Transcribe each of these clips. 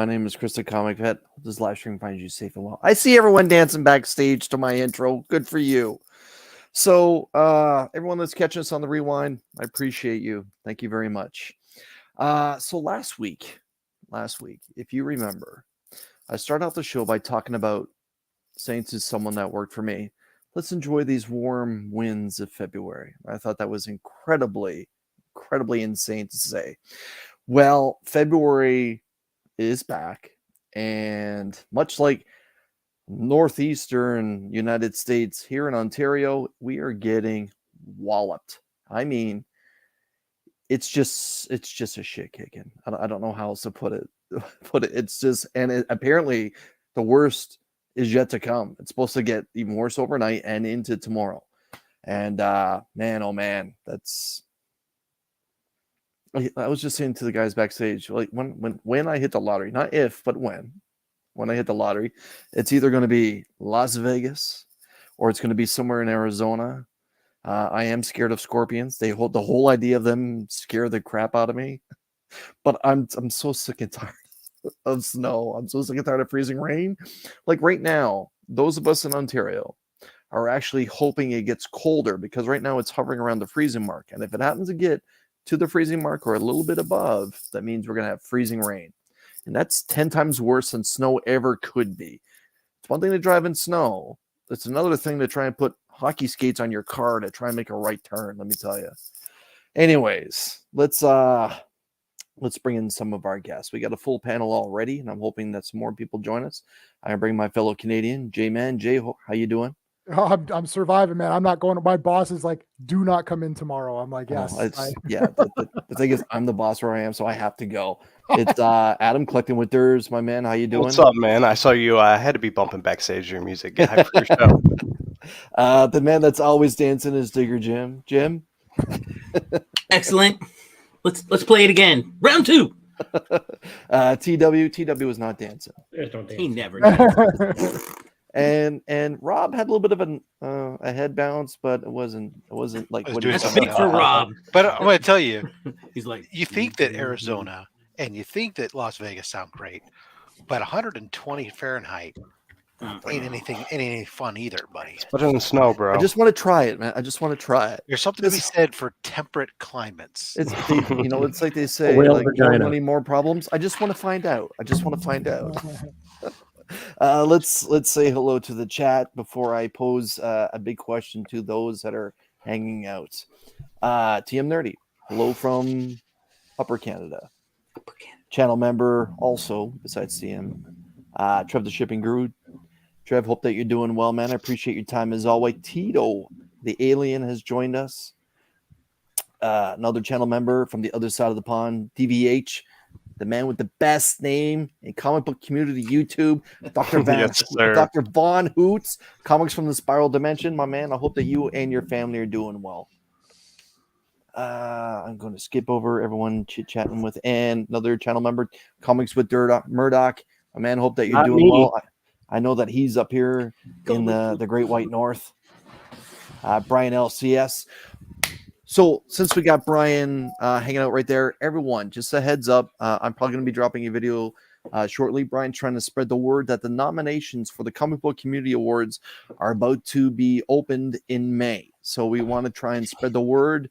My name is Chris the Comic Vet. This live stream finds you safe and well. I see everyone dancing backstage to my intro. Good for you. So, everyone that's catching us on the rewind, I appreciate you. Thank you very much. So last week, if you remember, I started out the show by talking about saying to someone that worked for me, let's enjoy these warm winds of February. I thought that was incredibly insane to say. Well, February is back, and much like northeastern United States, here in Ontario, we are getting walloped. I mean, it's just a shit kicking. I don't know how else to put it. It's just, and apparently the worst is yet to come. It's supposed to get even worse overnight and into tomorrow. And man, oh man, I was just saying to the guys backstage, like when I hit the lottery, not if, but when I hit the lottery, it's either going to be Las Vegas or it's going to be somewhere in Arizona. I am scared of scorpions. The whole idea of them scare the crap out of me. But I'm so sick and tired of snow. I'm so sick and tired of freezing rain. Like right now, those of us in Ontario are actually hoping it gets colder, because right now it's hovering around the freezing mark. And if it happens to get to the freezing mark or a little bit above, that means we're going to have freezing rain. And that's 10 times worse than snow ever could be. It's one thing to drive in snow. It's another thing to try and put hockey skates on your car to try and make a right turn, let me tell you. Anyways, let's bring in some of our guests. We got a full panel already, and I'm hoping that some more people join us. I bring my fellow Canadian, J-Man. Jay, how you doing? Oh, I'm surviving, man. I'm not going. My boss is like, do not come in tomorrow. I'm like, yes. The thing is, I'm the boss where I am, so I have to go. It's Adam collecting with Durs, my man. How you doing? What's up, man? I saw you. I had to be bumping backstage your music. Get hyped for your show. The man that's always dancing is Digger Jim. Jim? Excellent. Let's play it again. Round 2. TW was not dancing. He never did. And Rob had a little bit of a head bounce, but it wasn't like what he was doing. For Rob. But I'm going to tell you, he's like, you think that Arizona and you think that Las Vegas sound great, but 120 Fahrenheit ain't any fun either, buddy. It's better than snow, bro. I just want to try it, man. I just want to try it. There's something to be said for temperate climates. It's like they say, like, more money, more problems. I just want to find out. Let's say hello to the chat before I pose a big question to those that are hanging out. TM Nerdy, hello from Upper Canada. Channel member also, besides TM. Trev the Shipping Guru. Trev, hope that you're doing well, man. I appreciate your time as always. Tito, the alien, has joined us. Another channel member from the other side of the pond, DVH. The man with the best name in comic book community YouTube, Dr. Von Hoots, Comics from the Spiral Dimension. My man, I hope that you and your family are doing well. I'm going to skip over everyone chit-chatting with another channel member, Comics with Murdoch. My man, hope that you're doing well. I know that he's up here in the Great White North. Brian LCS. So since we got Brian hanging out right there, everyone, just a heads up, I'm probably going to be dropping a video shortly. Brian's trying to spread the word that the nominations for the Comic Book Community Awards are about to be opened in May. So we want to try and spread the word,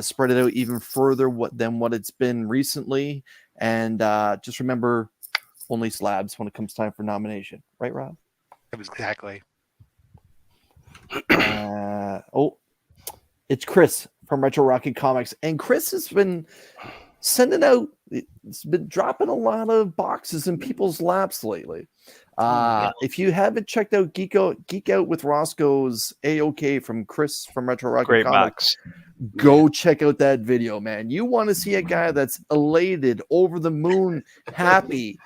spread it out even further than what it's been recently. And just remember, only slabs when it comes time for nomination. Right, Rob? Exactly. It's Chris from Retro Rocket Comics, and Chris has been sending out, it's been dropping a lot of boxes in people's laps lately. If you haven't checked out Geek Out with Roscoe's A-OK from Chris from Retro Rocket Comics, go check out that video, man. You want to see a guy that's elated, over the moon, happy.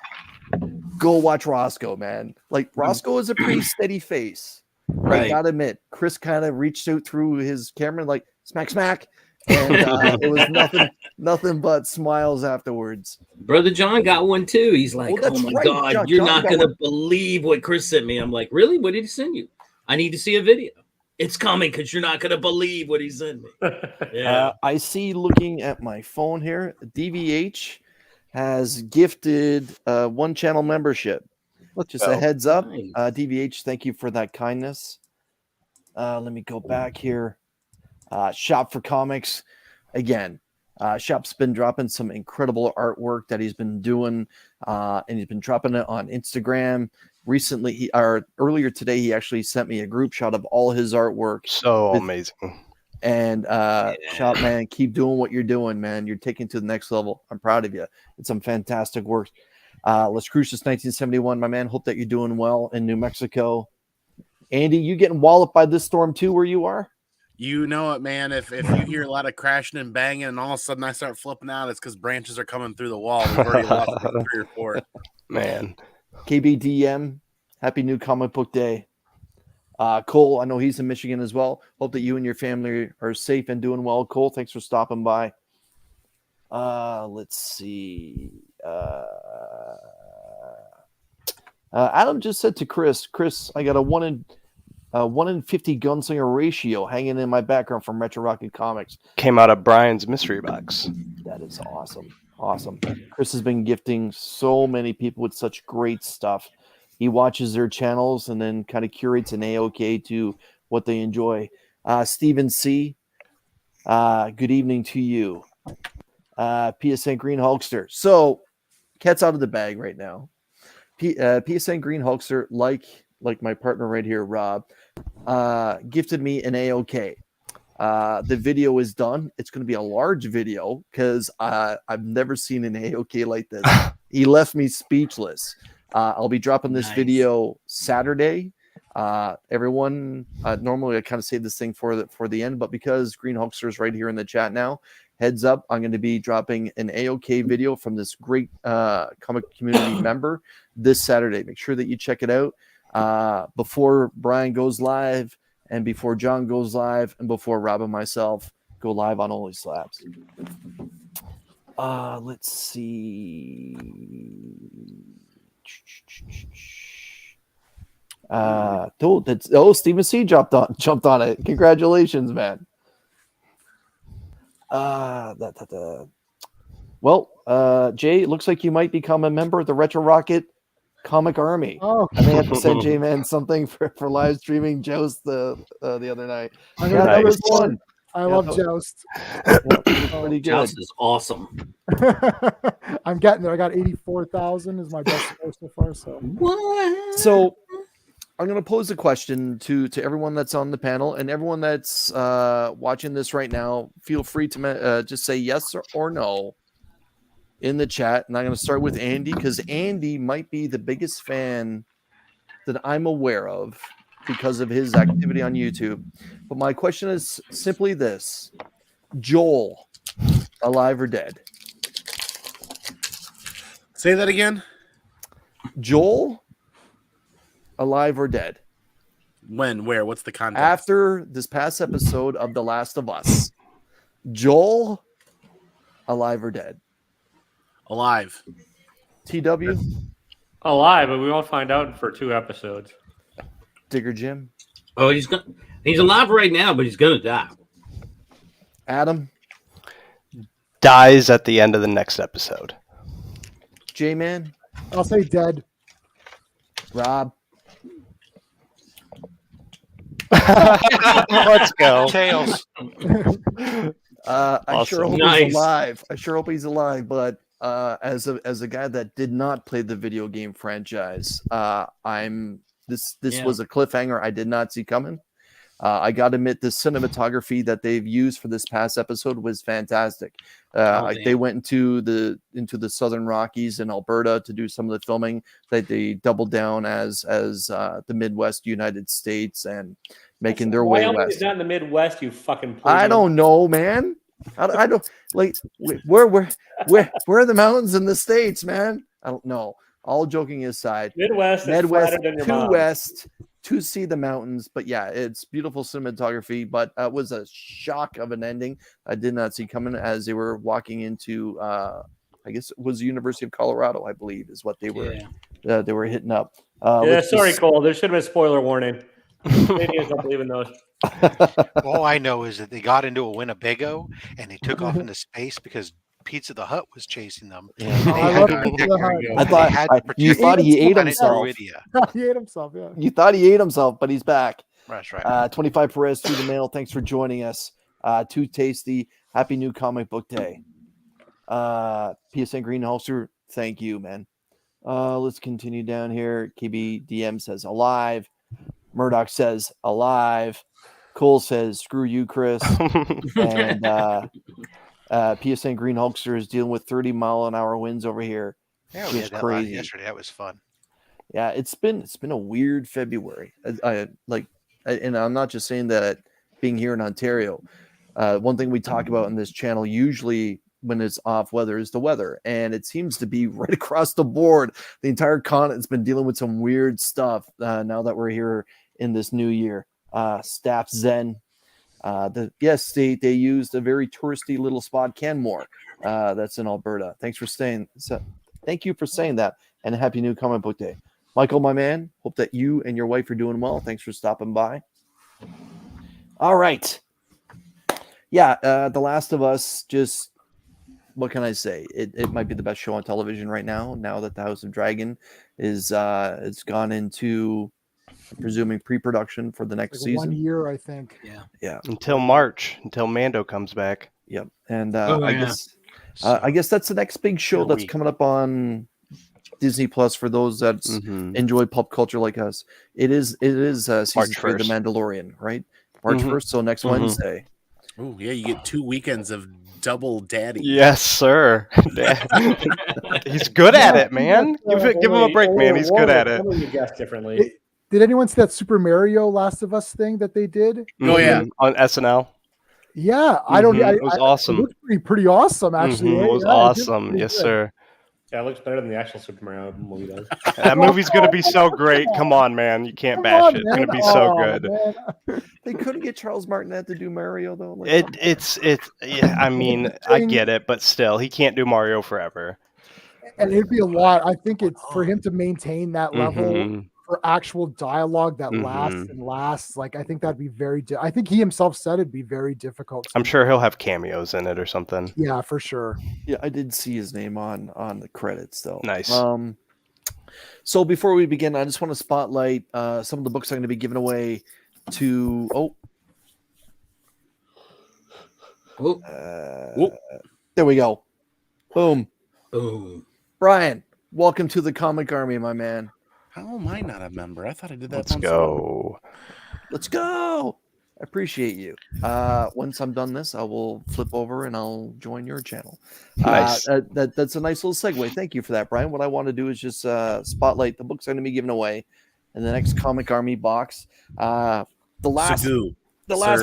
Go watch Roscoe, man. Like, Roscoe is a pretty steady face. Right. I gotta admit, Chris kind of reached out through his camera, like smack, and it was nothing but smiles afterwards. Brother John got one too. He's like, "Oh my God, John, you're not gonna believe what Chris sent me." I'm like, "Really? What did he send you? I need to see a video. It's coming because you're not gonna believe what he sent me." Yeah. I see. Looking at my phone here, DVH has gifted 1 channel membership. Just a heads up. Nice. DVH, thank you for that kindness. Let me go back here. Shop for Comics. Again, Shop's been dropping some incredible artwork that he's been doing, and he's been dropping it on Instagram. Recently, earlier today, he actually sent me a group shot of all his artwork. So amazing. And Shop, man, keep doing what you're doing, man. You're taking it to the next level. I'm proud of you. It's some fantastic work. Let's Cruise this 1971, my man. Hope that you're doing well in New Mexico. Andy, you getting walloped by this storm too where you are? You know it, man. If you hear a lot of crashing and banging and all of a sudden I start flipping out, it's because branches are coming through the wall. We've already lost like 3 or 4. Man. KBDM, happy new comic book day. Cole, I know he's in Michigan as well. Hope that you and your family are safe and doing well. Cole, thanks for stopping by. Let's see. Adam just said to Chris, I got a 1 in 50 gunslinger ratio hanging in my background from Retro Rocket Comics. Came out of Brian's mystery box. That is awesome. Awesome. Chris has been gifting so many people with such great stuff. He watches their channels and then kind of curates an AOK to what they enjoy. Stephen C., good evening to you. PSN Green Hulkster. So, cat's out of the bag right now. PSN Green Hulkster, like my partner right here, Rob, gifted me an AOK. The video is done. It's going to be a large video because I've never seen an AOK like this. He left me speechless. I'll be dropping this video Saturday. Everyone, normally I kind of save this thing for the end, but because Green Hulkster is right here in the chat now, heads up, I'm going to be dropping an AOK video from this great comic community member this Saturday. Make sure that you check it out before Brian goes live and before John goes live and before Rob and myself go live on Only Slabs. Let's see. Stephen C jumped on it. Congratulations, man. Well, Jay, it looks like you might become a member of the Retro Rocket Comic Army. Oh, I may have to send J-Man something for live streaming Joust the other night. I Yeah, that was fun. I love Joust. Pretty good. Joust is awesome. I'm getting there. I got 84,000 is my best score so far. So What? So I'm going to pose a question to everyone that's on the panel and everyone that's watching this right now. Feel free to just say yes or no in the chat. And I'm going to start with Andy because Andy might be the biggest fan that I'm aware of because of his activity on YouTube. But my question is simply this. Joel, alive or dead? Say that again. Joel, alive or dead? When? Where? What's the context? After this past episode of The Last of Us. Joel, alive or dead? Alive. TW? Alive, but we won't find out for 2 episodes. Digger Jim? Oh, he's alive right now, but he's gonna die. Adam? Dies at the end of the next episode. J-Man? I'll say dead. Rob? Let's go. Tails. I sure hope Nice. he's alive. I sure hope he's alive, but as a guy that did not play the video game franchise, this was a cliffhanger I did not see coming. I got to admit, the cinematography that they've used for this past episode was fantastic. They went into the Southern Rockies in Alberta to do some of the filming. They doubled down as the Midwest United States and making their way Wyoming west. is not in the Midwest, you fucking I plebeian. don't know, man. I don't like where are the mountains in the States, man? I don't know. All joking aside, Midwest is Midwest flatter than your to mom. west to see the mountains. But yeah, it's beautiful cinematography. But it was a shock of an ending I did not see coming as they were walking into. I guess it was the University of Colorado, I believe, is what they were hitting up. Yeah, sorry, Cole. There should have been a spoiler warning. Canadians don't believe in those. All I know is that they got into a Winnebago and they took off into space because Pizza the Hut was chasing them. Yeah. They I had love to be Pizza there. the Hut. I They thought had I, to you protect thought he ate on himself. Iridia. He ate himself. Yeah. You thought he ate himself, but he's back. That's right. 25 Perez through the mail. Thanks for joining us. Too tasty. Happy new comic book day. PSN Greenholster, thank you, man. Let's continue down here. KBDM says alive. Murdoch says alive. Cole says screw you, Chris. And PSN Green Hulkster is dealing with 30-mile-an-hour winds over here. Yeah, we Just had that last crazy. yesterday. That was fun. Yeah, it's been a weird February. And I'm not just saying that being here in Ontario. One thing we talk about in this channel usually when it's off weather is the weather, and it seems to be right across the board. The entire continent's been dealing with some weird stuff now that we're here in this new year. Staff Zen. They used a very touristy little spot, Canmore. That's in Alberta. Thanks for staying. So, thank you for saying that, and happy new comic book day, Michael, my man. Hope that you and your wife are doing well. Thanks for stopping by. All right. Yeah, The Last of Us. Just what can I say? It might be the best show on television right now. Now that the House of Dragon is it's gone into, I'm presuming, pre-production for the next season. 1 year, I think. Yeah. Until March, until Mando comes back. Yep. And Oh, I yeah. guess I guess that's the next big show that's coming up on Disney Plus for those that enjoy pop culture like us. It is season March 3 of The 1st. Mandalorian, right? March 1st, so next Wednesday. Oh yeah, you get 2 weekends of double daddy. Yes, sir. He's good at it, man. Give him a break, man. He's good at it. You guess differently. Did anyone see that Super Mario Last of Us thing that they did? Oh, yeah. On SNL. Yeah, I don't. It was awesome. It looked pretty awesome, actually. It was Yeah, it did awesome. pretty Yes, good. sir. Yeah, it looks better than the actual Super Mario movie does. That movie's gonna be so great. Come on, man. You can't Come bash on, it. It's man. gonna be so Oh, good. man. They couldn't get Charles Martinet to do Mario though. Like, It's yeah, I mean, I get it, but still, he can't do Mario forever. And it'd be a lot. I think it's for him to maintain that level Mhm. for actual dialogue that lasts and lasts. Like, I think that'd be very. I think he himself said it'd be very difficult. I'm sure he'll have cameos in it or something. Yeah, for sure. yeah, I did see his name on the credits though. Nice. So before we begin, I just want to spotlight some of the books I'm going to be giving away to. There we go. Boom. Boom. Brian, welcome to the Comic Army, my man. How am I not a member? I thought I did that. Let's once. go. Let's go. I appreciate you. Once I'm done this, I will flip over and I'll join your channel. Nice. That's a nice little segue. Thank you for that, Brian. What I want to do is just spotlight the books I'm going to be giving away in the next Comic Army box. The last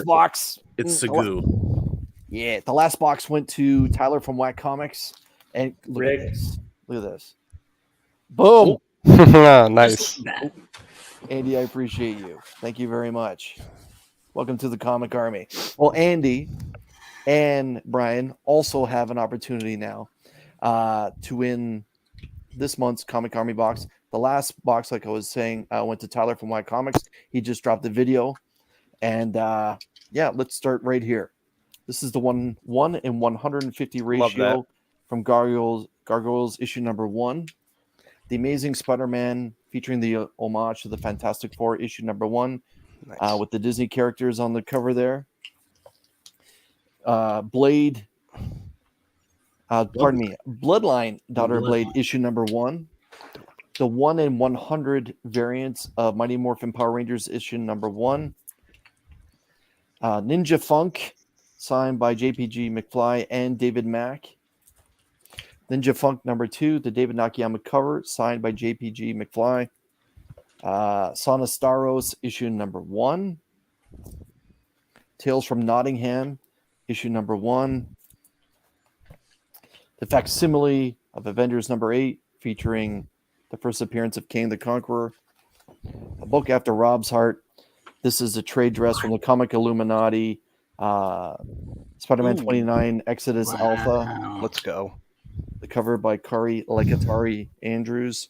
box. It's Sagoo. Yeah, the last box went to Tyler from Whack Comics. And look at this. Look at this. Boom. Nice. Andy, I appreciate you. Thank you very much. Welcome to the Comic Army. Well, Andy and Brian also have an opportunity now to win this month's Comic Army box. The last box, like I was saying, went to Tyler from White Comics. He just dropped the video. And yeah, let's start right here. This is the 1 in 150 ratio from Gargoyles issue number 1. The Amazing Spider-Man featuring the homage to the Fantastic Four issue number 1. Nice. With the Disney characters on the cover there. Blade, Bloodline, Daughter of Blade, issue number 1. The 1 in 100 variants of Mighty Morphin Power Rangers, issue number 1. Ninja Funk, signed by JPG McFly and David Mack. Ninja Funk number 2, the David Nakayama cover, signed by JPG McFly. Sonostaros, issue number 1. Tales from Nottingham, issue number 1. The facsimile of Avengers number 8, featuring the first appearance of Kang the Conqueror. A book after Rob's heart. This is a trade dress from the Comic Illuminati. Spider-Man 29, Exodus Alpha. Let's go. The cover by Kari Lekatari Andrews.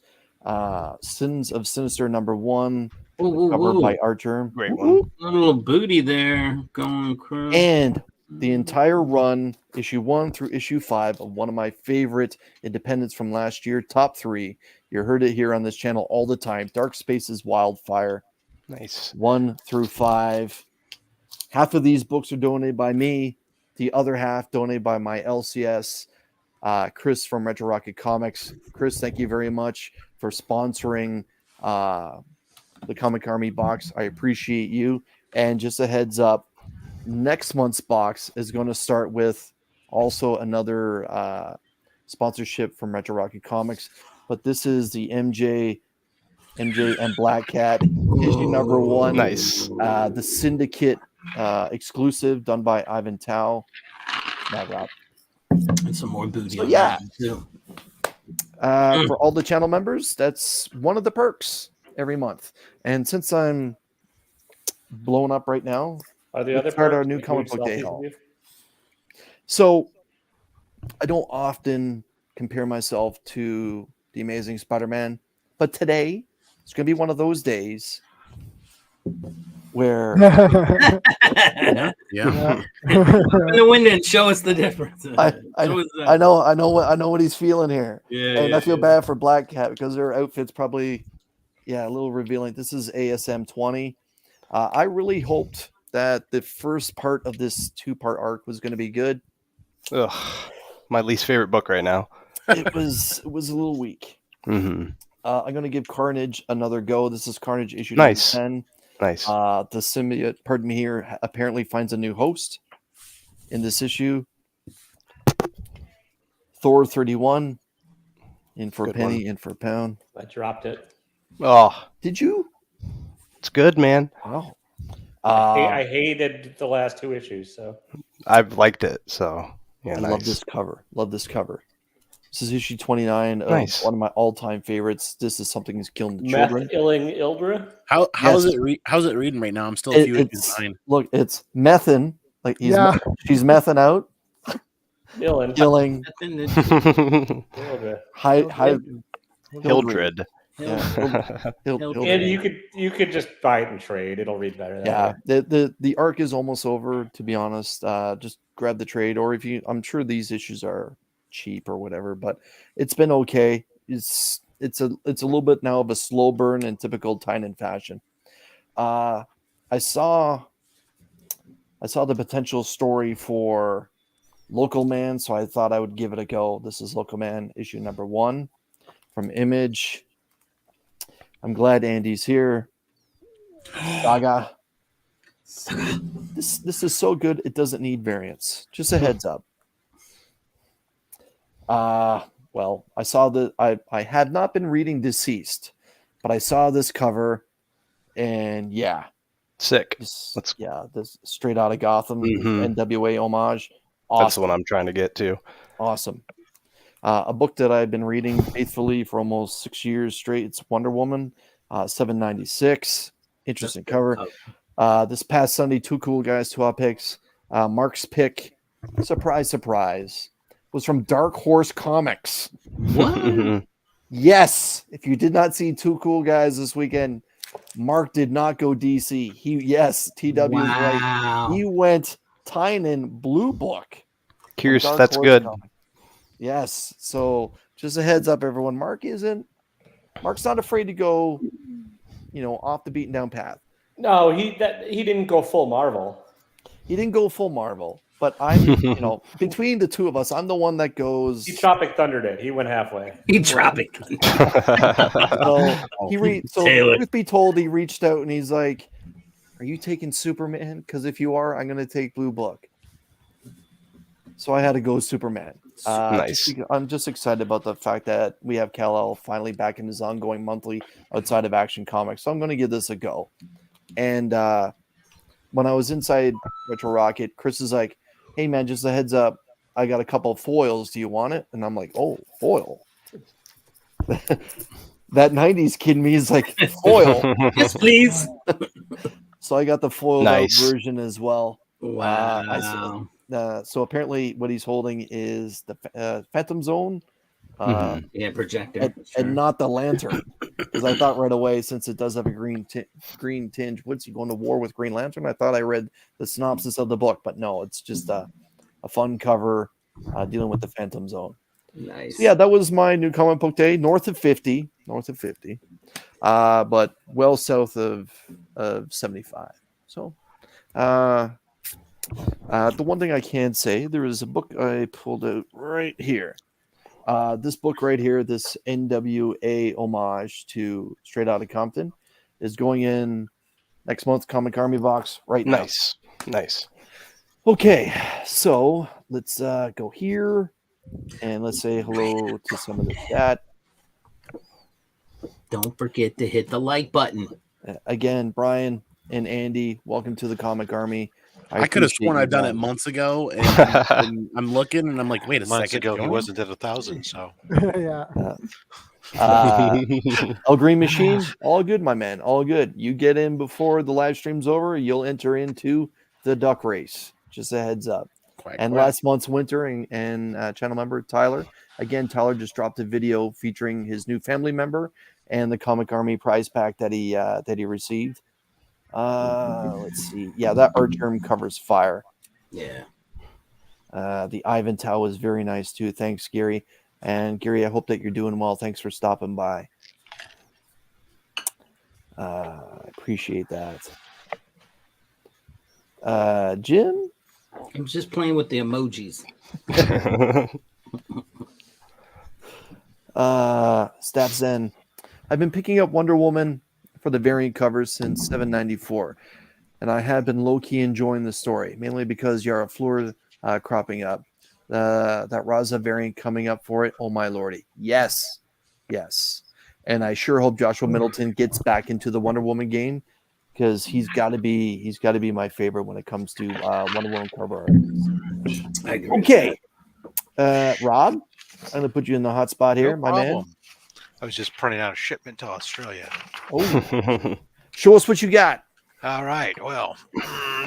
Sins of Sinister number 1. Covered by Archer. Great one. A little booty there going across. And the entire run, issue 1 through issue 5 of one of my favorite independents from last year, top 3. You heard it here on this channel all the time. Dark Spaces Wildfire. Nice. 1 through 5. Half of these books are donated by me. The other half donated by my LCS, Chris from Retro Rocket Comics. Chris, thank you very much for sponsoring the Comic Army box. I appreciate you. And just a heads up, next month's box is going to start with also another sponsorship from Retro Rocket Comics. But this is the MJ and Black Cat issue number 1. Nice. The Syndicate exclusive done by Ivan Tao. Now, Rob. And some more booty. So, yeah. For all the channel members, that's one of the perks every month. And since I'm blowing up right now, Are the let's other start our parts new include comic book selfies day of haul. you? So I don't often compare myself to the Amazing Spider-Man, but today it's going to be one of those days where Yeah. Open the window and show us the difference. I know what he's feeling here. Yeah, And I feel bad for Black Cat because their outfit's probably a little revealing. This is ASM 20. I really hoped that the first part of this 2-part arc was going to be good. Ugh, my least favorite book right now. It was a little weak. Mm-hmm. I'm going to give Carnage another go. This is Carnage issue Nice. 10. Nice. The symbiote, pardon me here, apparently finds a new host in this issue. Thor 31. In for a penny, in for a pound. I dropped it. Oh, Did you? it's good, man. Wow. I hated the last 2 issues. So I've liked it. So yeah, I nice. love this cover. Love this cover. This is issue 29 of Nice. one of my all-time favorites. This is Something Is Killing the Meth Children. illing Ildra. How's Yes. it? How's it reading right now? I'm still a few issues It's behind. look, it's methin. Like she's mething out, Illin. killing Ildra. high Hildred. Yeah, And you could just buy it and trade. It'll read better. That way. the arc is almost over. To be honest, just grab the trade, or if you, I'm sure these issues are cheap or whatever, but it's been okay. It's a little bit now of a slow burn in typical Tynan fashion. I saw the potential story for Local Man, so I thought I would give it a go. This is Local Man issue number 1 from Image. I'm glad Andy's here. Saga. This is so good it doesn't need variants. Just a heads up. Well, I saw that I had not been reading Deceased, but I saw this cover, and yeah, Sick. this straight out of Gotham NWA homage. Awesome. That's the one I'm trying to get to. Awesome. A book that I've been reading faithfully for almost 6 years straight. It's Wonder Woman, 796. Interesting cover. This past Sunday, 2 cool guys, 2 hot picks. Mark's pick, surprise, was from Dark Horse Comics. What? Yes. If you did not see 2 cool guys this weekend, Mark did not go DC. TW is right. He went Tynan Blue Book. Curious if Dark that's Horse good. Comics. Yes. So just a heads up, everyone. Mark's not afraid to go, off the beaten down path. No, he didn't go full Marvel. He didn't go full Marvel, but I'm, between the 2 of us, I'm the one that goes. He Tropic Thunder did. He went halfway. He Tropic. So truth be told, he reached out and he's like, "Are you taking Superman? Because if you are, I'm going to take Blue Book." So I had to go Superman. Nice. I'm just excited about the fact that we have Kal-El finally back in his ongoing monthly outside of Action Comics. So I'm going to give this a go. And when I was inside Retro Rocket, Chris is like, "Hey man, just a heads up, I got a couple of foils. Do you want it?" And I'm like, "Oh, foil." That 90s kid in me is like, foil. Yes, please. So I got the foiled out version as well. Wow. So apparently what he's holding is the Phantom Zone Yeah, projector. and not the lantern, because I thought right away, since it does have a green tinge, what's he going to war with Green Lantern? I thought I read the synopsis of the book, but no, it's just a fun cover dealing with the Phantom Zone. Nice. So yeah, that was my new comic book day, north of 50, but well south of 75. So the one thing I can say, there is a book I pulled out right here. This book right here, this NWA homage to Straight Outta Compton, is going in next month's Comic Army box right now. Nice. Okay, so let's go here and let's say hello to some of the chat. Don't forget to hit the like button. Again, Brian and Andy, welcome to the Comic Army. I could have sworn I've done it months ago, and I'm looking, and I'm like, wait a Months second. ago, he wasn't at 1,000, so. Yeah. El Green Machine, all good, my man, all good. You get in before the live stream's over, you'll enter into the duck race. Just a heads up. And last month's winter and channel member Tyler, again, Tyler just dropped a video featuring his new family member and the Comic Army prize pack that he received. Let's see. Yeah, that art term covers fire. Yeah. The Ivan Tau is very nice too. Thanks, Gary. And Gary, I hope that you're doing well. Thanks for stopping by. I appreciate that. Jim? I'm just playing with the emojis. Staff Zen. I've been picking up Wonder Woman for the variant covers since 794, and I have been low-key enjoying the story, mainly because Yara Fleur cropping up. That Raza variant coming up for it. Oh my lordy. Yes. And I sure hope Joshua Middleton gets back into the Wonder Woman game, because he's got to be my favorite when it comes to Wonder Woman cover art. Okay. Rob, I'm going to put you in the hot spot here, my man. I was just printing out a shipment to Australia. Oh. Show us what you got. All right. Well,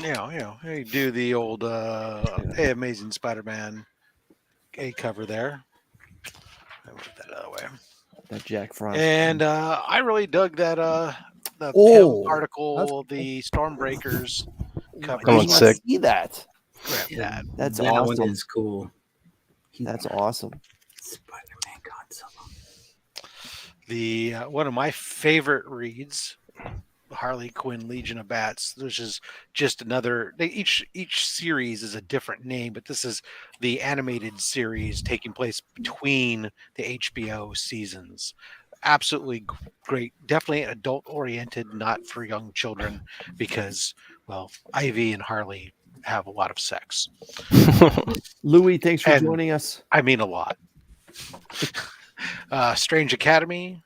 you do the old Amazing Spider-Man A cover there. I move that other way. That Jack Frost. And I really dug that the Pym article, the Stormbreakers cover. I didn't see that. Grab that. That's that awesome. One is cool. That's awesome. Spider-Man Godzilla. The one of my favorite reads, Harley Quinn Legion of Bats, which is just another. Each series is a different name, but this is the animated series taking place between the HBO seasons. Absolutely great. Definitely adult oriented, not for young children, because well, Ivy and Harley have a lot of sex. Louis, thanks for joining us. I mean a lot. Strange Academy.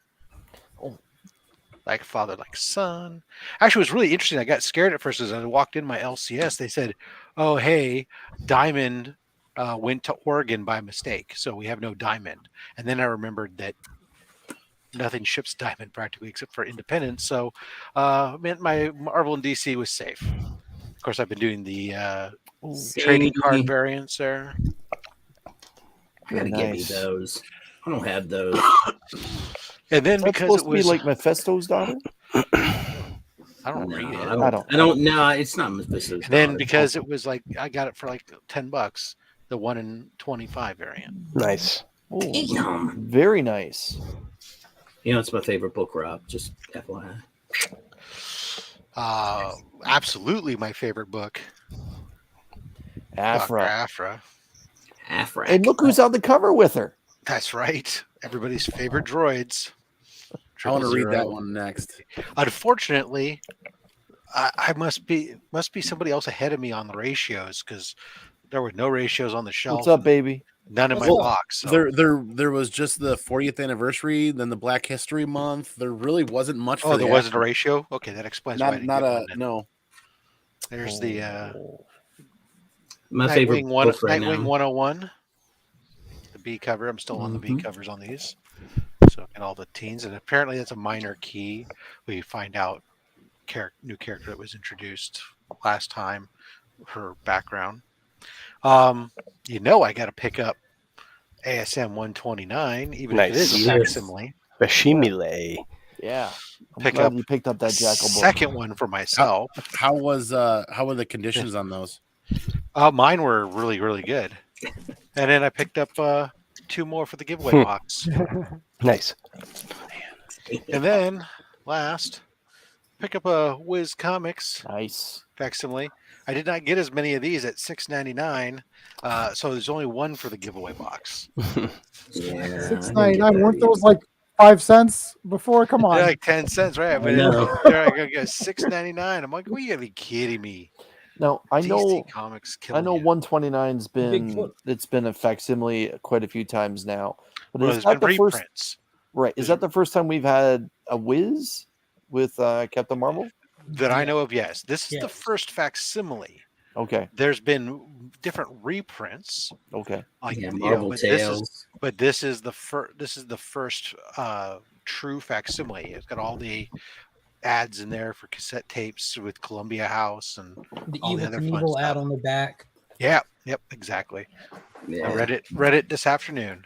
Like father, like son. Actually, it was really interesting. I got scared at first as I walked in my LCS. They said, "Oh, hey, Diamond went to Oregon by mistake, so we have no Diamond." And then I remembered that nothing ships Diamond practically except for Independence. So, meant my Marvel and DC was safe. Of course, I've been doing the trading card variants there. I gotta get me those. I don't have those. And then That's because supposed it was to be like Mephisto's daughter. I don't read it. I don't. No, it's not Mephisto's. And then because it was like I got it for like $10, the 1 in 25 variant. Nice. Oh, very nice. You know, it's my favorite book, Rob. Just FYI. Absolutely my favorite book. Afra. And look who's on the cover with her. That's right. Everybody's favorite droids. I want to read that one next. Unfortunately, I must be somebody else ahead of me on the ratios, because there were no ratios on the shelf. What's up, baby? None in my box. So. There was just the 40th anniversary, then the Black History Month. There really wasn't much. Oh, there wasn't a ratio. Okay, that explains why I didn't not get a one then. no. There's the my favorite book right Nightwing now. 101. The B cover. I'm still on the B covers on these. So and all the teens, and apparently that's a minor key. We find out new character that was introduced last time, her background. I got to pick up ASM 129, even Nice. if it is a Yes. facsimile. Bashimile. Yeah. I'm Pick glad up you picked up that Jackal book. Second one for myself. How were the conditions on those? Mine were really, really good. And then I picked up 2 more for the giveaway box. Nice. And then last, pick up a Wiz Comics Nice. facsimile. I did not get as many of these at $6.99, so there's only one for the giveaway box. Yeah, $6.99. Weren't those like 5 cents before? Come on. They're like 10 cents, right? I But know. they're like $6.99. I'm like, well, you gotta be kidding me. Now I know DC Comics I killing know you. 129's Big been flip. it's been a facsimile quite a few times now. But Well, is there's that been the first reprints right? Is that the first time we've had a Wiz with Captain Marvel? that I know of. Yes, this is the Yes. first facsimile. Okay. There's been different reprints, Okay. like Yeah, you know, Marvel but Tales. this is the first. This is the first true facsimile. It's got all the ads in there for cassette tapes with Columbia House and The all the Evil other fun Knievel ad stuff. on the back. Yeah, yep, exactly. Yeah. I read it this afternoon.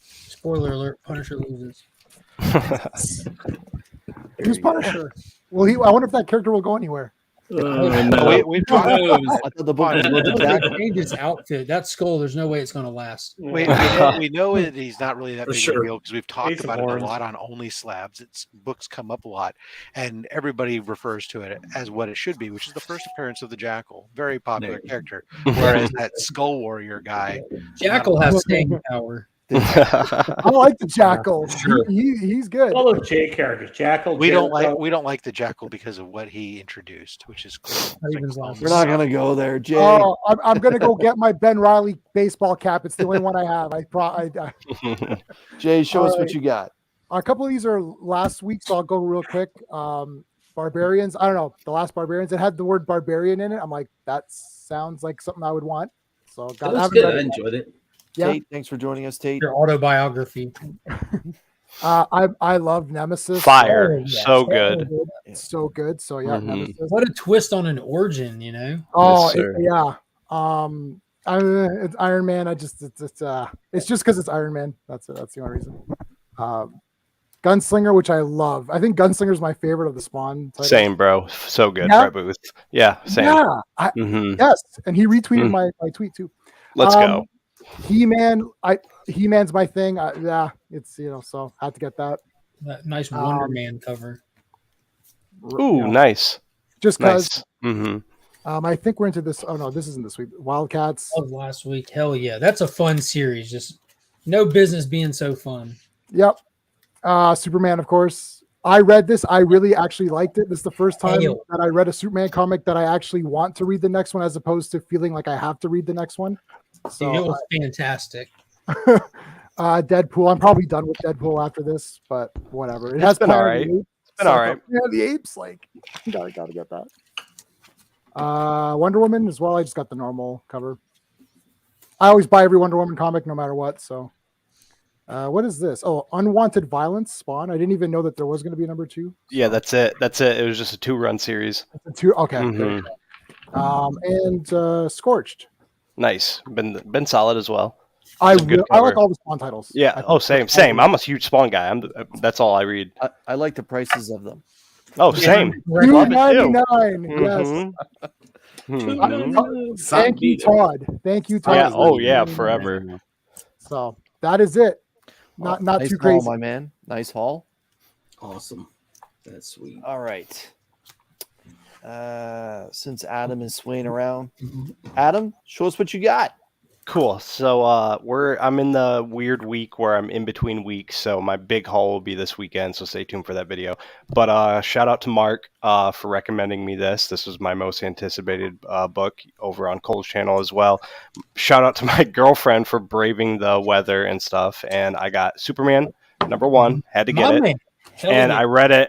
Spoiler alert: Punisher loses. Who's Punisher? Well, I wonder if that character will go anywhere. No. We've talked. I thought the book was about the Jackal. Change his outfit. That skull. There's no way it's going to last. We know that he's not really that For big of sure. a deal because we've talked Ace of about it a Horns. lot on Only Slabs. Its books come up a lot, and everybody refers to it as what it should be, which is the first appearance of the Jackal. Very popular character. Whereas that Skull Warrior guy, Jackal has staying power. I like the Jackal. Sure. He's good. All those J characters, Jackal. we don't Jericho. like the Jackal because of what he introduced, which is cool. Not even last. We're not gonna go there, Jay. Oh, I'm gonna go get my Ben Riley baseball cap. It's the only one I have. Jay, show us what Alright. you got. A couple of these are last week, so I'll go real quick. Barbarians. I don't know. The last Barbarians. It had the word barbarian in it. I'm like, that sounds like something I would want. So That was good. I enjoyed it. Yeah. Tate, thanks for joining us, Tate. Your autobiography. I love Nemesis. Fire. Oh, yeah. So good. So good. So yeah, Mhm. Nemesis. What a twist on an origin, you know? Oh Yes, sir. yeah. It's Iron Man. It's just because it's Iron Man. That's it. That's the only reason. Gunslinger, which I love. I think Gunslinger is my favorite of the Spawn titles. Same, bro. So good. Yeah. Brett Booth. Yeah, same. Yeah. Yes, and he retweeted Mm. my tweet too. Let's go. He-Man. He-Man's my thing. Yeah, it's so I had to get that. That nice Wonder Man cover. Ooh, nice. Just because. Nice. Mm-hmm. I think we're into this. Oh no, this isn't this week. Wildcats. Of last week. Hell yeah. That's a fun series. Just no business being so fun. Yep. Superman, of course. I read this. I really actually liked it. This is the first time Hail. that I read a Superman comic that I actually want to read the next one, as opposed to feeling like I have to read the next one. So Dude, it was fantastic. Deadpool. I'm probably done with Deadpool after this, but whatever. It has been Planet all of the right. Apes, It's been all right. Yeah, the apes. Like, gotta get that. Wonder Woman as well. I just got the normal cover. I always buy every Wonder Woman comic, no matter what. So, what is this? Oh, Unwanted Violence, Spawn. I didn't even know that there was going to be a number 2. Yeah, that's it. That's it. It was just a 2-run series. It's a 2. Okay. Mhm. And Scorched. Nice. Been solid as well. I good like cover. all the Spawn titles. Yeah. I Oh, think same. I'm a huge Spawn guy. That's all I read. I like the prices of them. Oh, same. Right. $2.99. Yes. Mhm. Mhm. Thank you, Todd. Thank you, Todd. Yeah. Oh, yeah. Forever. So that is it. Not Nice too haul, crazy. my man. Nice haul. Awesome. That's sweet. All right. Since Adam is swaying around, Adam, show us what you got. Cool. So I'm in the weird week where I'm in between weeks, so my big haul will be this weekend, so stay tuned for that video. But shout out to Mark for recommending me this. This was my most anticipated book over on Cole's channel as well. Shout out to my girlfriend for braving the weather and stuff. And I got Superman #1, had to get it. Man. Hell And yeah.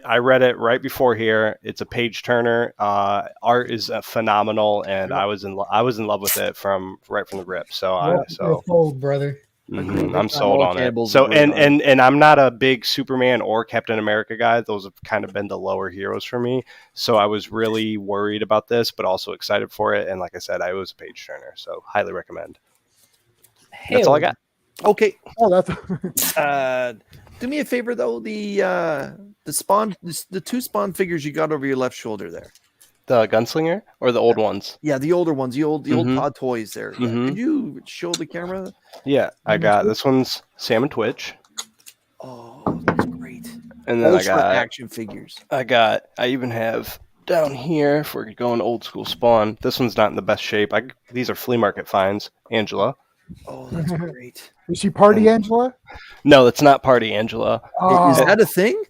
I read it right before here. It's a page turner. Art is phenomenal, and I was in love with it right from the rip. So You're old, brother. I'm sold on it. Campbell's So great and I'm not a big Superman or Captain America guy. Those have kind of been the lower heroes for me. So I was really worried about this, but also excited for it. And like I said, I was a page turner, so highly recommend. That's all I got. Okay. Oh, that's Do me a favor though. The spawn, the 2 spawn figures you got over your left shoulder there. The gunslinger or the old ones? Yeah, the older ones, the old pod toys there. Yeah. Mhm. Could you show the camera? Yeah, I got this one's Sam and Twitch, Oh, that's great. and then Ultra action figures. I even have down here if we're going old school Spawn. This one's not in the best shape. These are flea market finds. Angela. Oh, that's great. Is she Party Angela? No, that's not Party Angela. Oh. Is that a thing?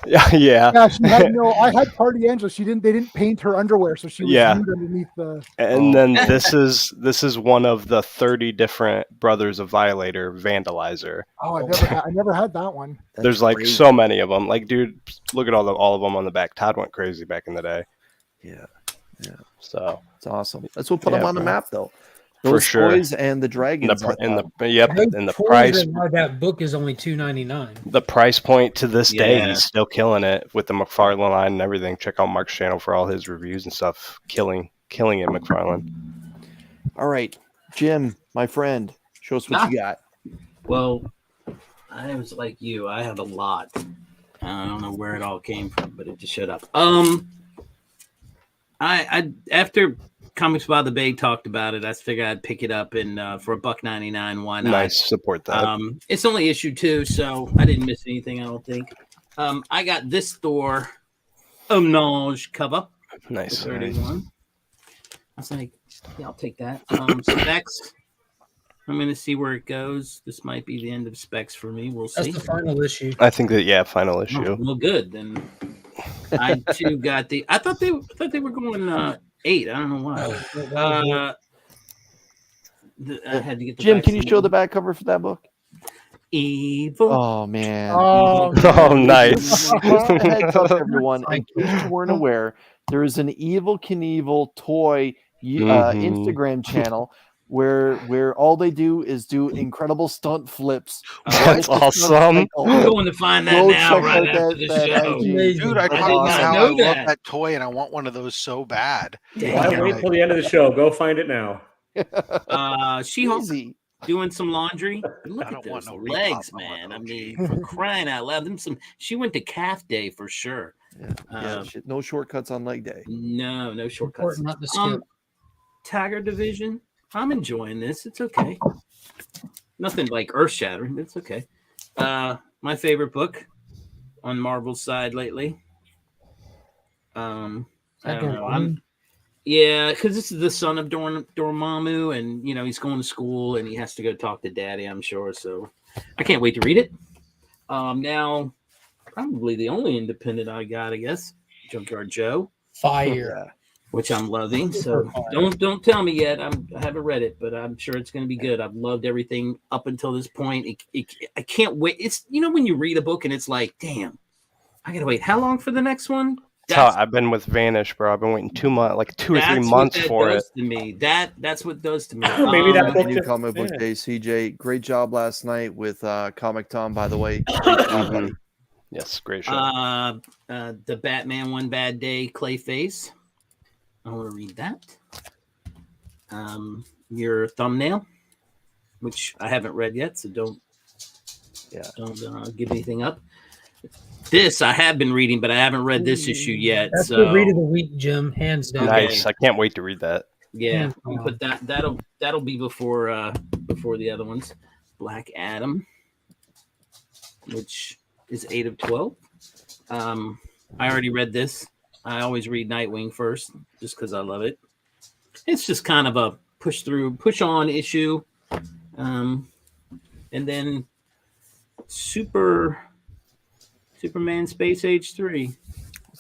Yeah. Yeah, she had no. I had Party Angela. They didn't paint her underwear, so she was nude underneath the. And then this is one of the 30 different Brothers of Violator Vandalizer. Oh, I never had that one. There's like so many of them. Like, dude, look at all of them on the back. Todd went crazy back in the day. Yeah. So it's awesome. Let's put them on the map though. Those for sure. toys and the dragons. And the price. Why that book is only $2.99. The price point to this day, he's still killing it with the McFarlane line and everything. Check out Mark's channel for all his reviews and stuff. Killing it, McFarlane. All right, Jim, my friend, show us what you got. Well, I was like you. I have a lot. I don't know where it all came from, but it just showed up. I after Comics by the Bay talked about it, I figured I'd pick it up and for $1.99. Why not? Nice, support that. It's only issue 2, so I didn't miss anything. I don't think. I got this Thor homage cover. Nice. 31. I was like, yeah, I'll take that. Specs. I'm going to see where it goes. This might be the end of Specs for me. We'll see. That's the final issue. I think that final issue. Oh, well, good then. I too got the. I thought they were going 8. I don't know why. I had to get the Jim, can you show the back cover for that book? Evil. Oh man. Oh, nice. Heads up, everyone. In case you weren't aware, there is an Evil Knievel toy Instagram channel where all they do is do incredible stunt flips. That's awesome. I'm going to find that now right after the show. Dude, I talked about how I love that toy and I want one of those so bad. Why wait till the end of the show? Go find it now. She-Hulk doing some laundry. Look at those legs, man. I mean, for crying out loud. She went to calf day for sure. No shortcuts on leg day. No shortcuts. Not the skip. Tiger Division. I'm enjoying this. It's okay. Nothing like earth shattering, but it's okay. My favorite book on Marvel's side lately. I don't know. Because this is the son of Dormammu, and he's going to school and he has to go talk to Daddy, I'm sure. So I can't wait to read it. Now, probably the only independent I got, I guess, Junkyard Joe. Fire. Which I'm loving. So don't tell me yet. I haven't read it, but I'm sure it's going to be good. I've loved everything up until this point. I can't wait. It's when you read a book and it's like, damn, I gotta wait. How long for the next one? I've been with Vanish, bro. I've been waiting 2 months, like 2 or 3 months for it. To me, that's what does to me. Maybe that book new comic book day, CJ. Great job last night with Comic Tom, by the way. Yes, great show. The Batman One Bad Day Clayface. I want to read that. Your thumbnail, which I haven't read yet, so don't give anything up. This I have been reading, but I haven't read this issue yet. That's the read of the week, Jim. Hands down. Nice. I can't wait to read that. Yeah, but that'll be before the other ones. Black Adam, which is 8 of 12. I already read this. I always read Nightwing first, just because I love it. It's just kind of a push on issue, and then Superman Space Age 3,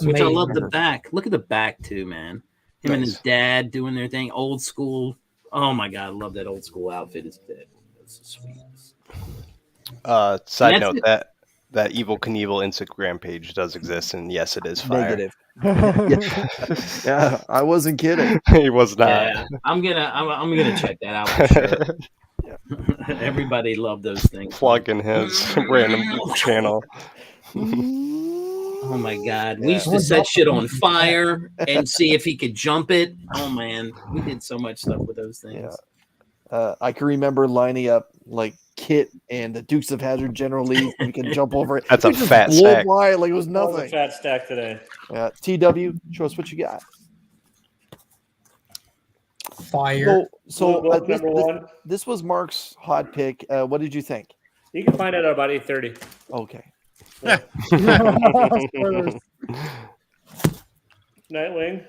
which I love the back. Look at the back too, man. Him and his dad doing their thing, old school. Oh my god, I love that old school outfit. It's sweet. Side note that Evil Knievel Instagram page does exist, and yes, it is fire. Negative. Yeah, I wasn't kidding. He was not. Yeah, I'm gonna check that out for sure. Everybody loved those things. Plugging his random channel. Oh my god, we used to set shit on fire and see if he could jump it. Oh man, we did so much stuff with those things. I can remember lining up like kit and the Dukes of Hazzard General Lee. You can jump over it. That's a It just fat blew stack. by like it was That was a nothing. fat stack today. TW, show us what you got. Fire. So Blue book number one. this was Mark's hot pick. What did you think? You can find it at about 8:30. Okay. Spoilers. Nightwing.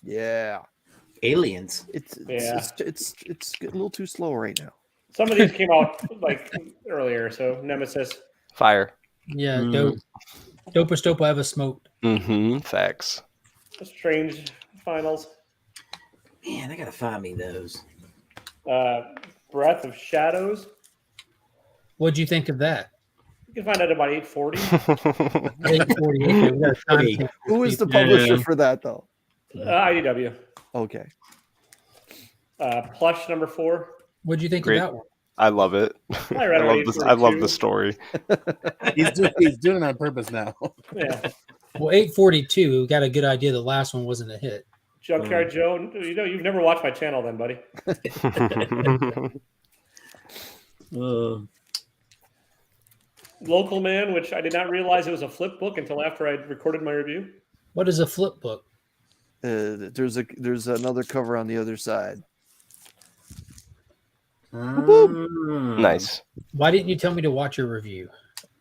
Yeah. Aliens. It's Yeah. it's a little too slow right now. Some of these came out like earlier, so Nemesis. Fire. Yeah, Mm. Dopest dope I ever smoked. Facts. Strange finals. Man, I gotta find me those. Breath of Shadows. What'd you think of that? You can find it at about 8:40. 848. We got a time Hey, stamp. Who is the publisher for that though? IDW. Okay. Plush number 4. What'd you think Great. of that one? I love it. I read I it love at this. I love 8:42. the story. He's doing it on purpose now. Yeah. Well, 842. We got a good idea. The last one wasn't a hit. Junkyard Joe. You know, you've never watched my channel then, buddy. Local Man, which I did not realize it was a flip book until after I recorded my review. What is a flip book? There's another cover on the other side. Nice. Why didn't you tell me to watch your review?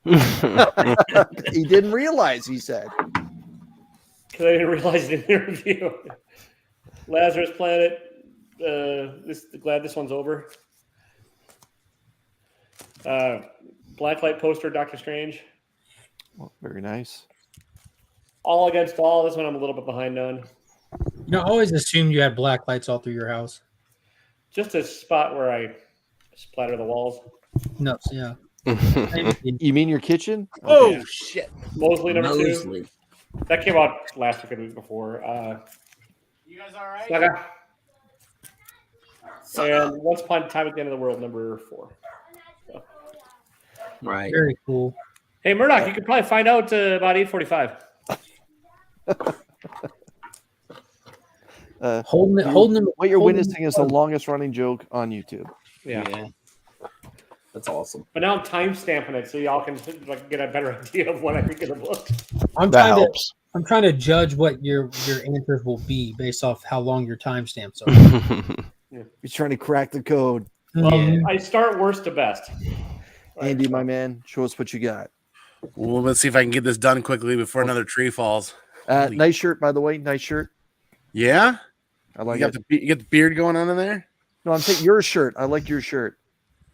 He didn't realize. He said. Because I didn't realize it in the review. Lazarus Planet. Glad this one's over. Blacklight poster, Doctor Strange. Well, very nice. All Against All. This one I'm a little bit behind on. You know, I always assumed you had black lights all through your house. Just a spot where I splatter the walls. No, yeah. You mean your kitchen? Oh shit! Mosley number 2. Mosley. That came out last week or the week before. You guys all right? Saga. And Once Upon a Time at the End of the World number 4. So. Right. Very cool. Hey Murdoch, you could probably find out about 8:45. Holding them. What you're holding witnessing is the longest running joke on YouTube. Yeah. That's awesome. But now I'm time stamping it so y'all can get a better idea of when I think of the book. I'm That trying helps. I'm trying to judge what your answers will be based off how long your timestamps are. He's trying to crack the code. I start worst to best. Andy, my man, show us what you got. Well, let's see if I can get this done quickly before another tree falls. Nice shirt, by the way. Nice shirt. Yeah, I like you it. got the beard going on in there. No, I'm saying your shirt. I like your shirt.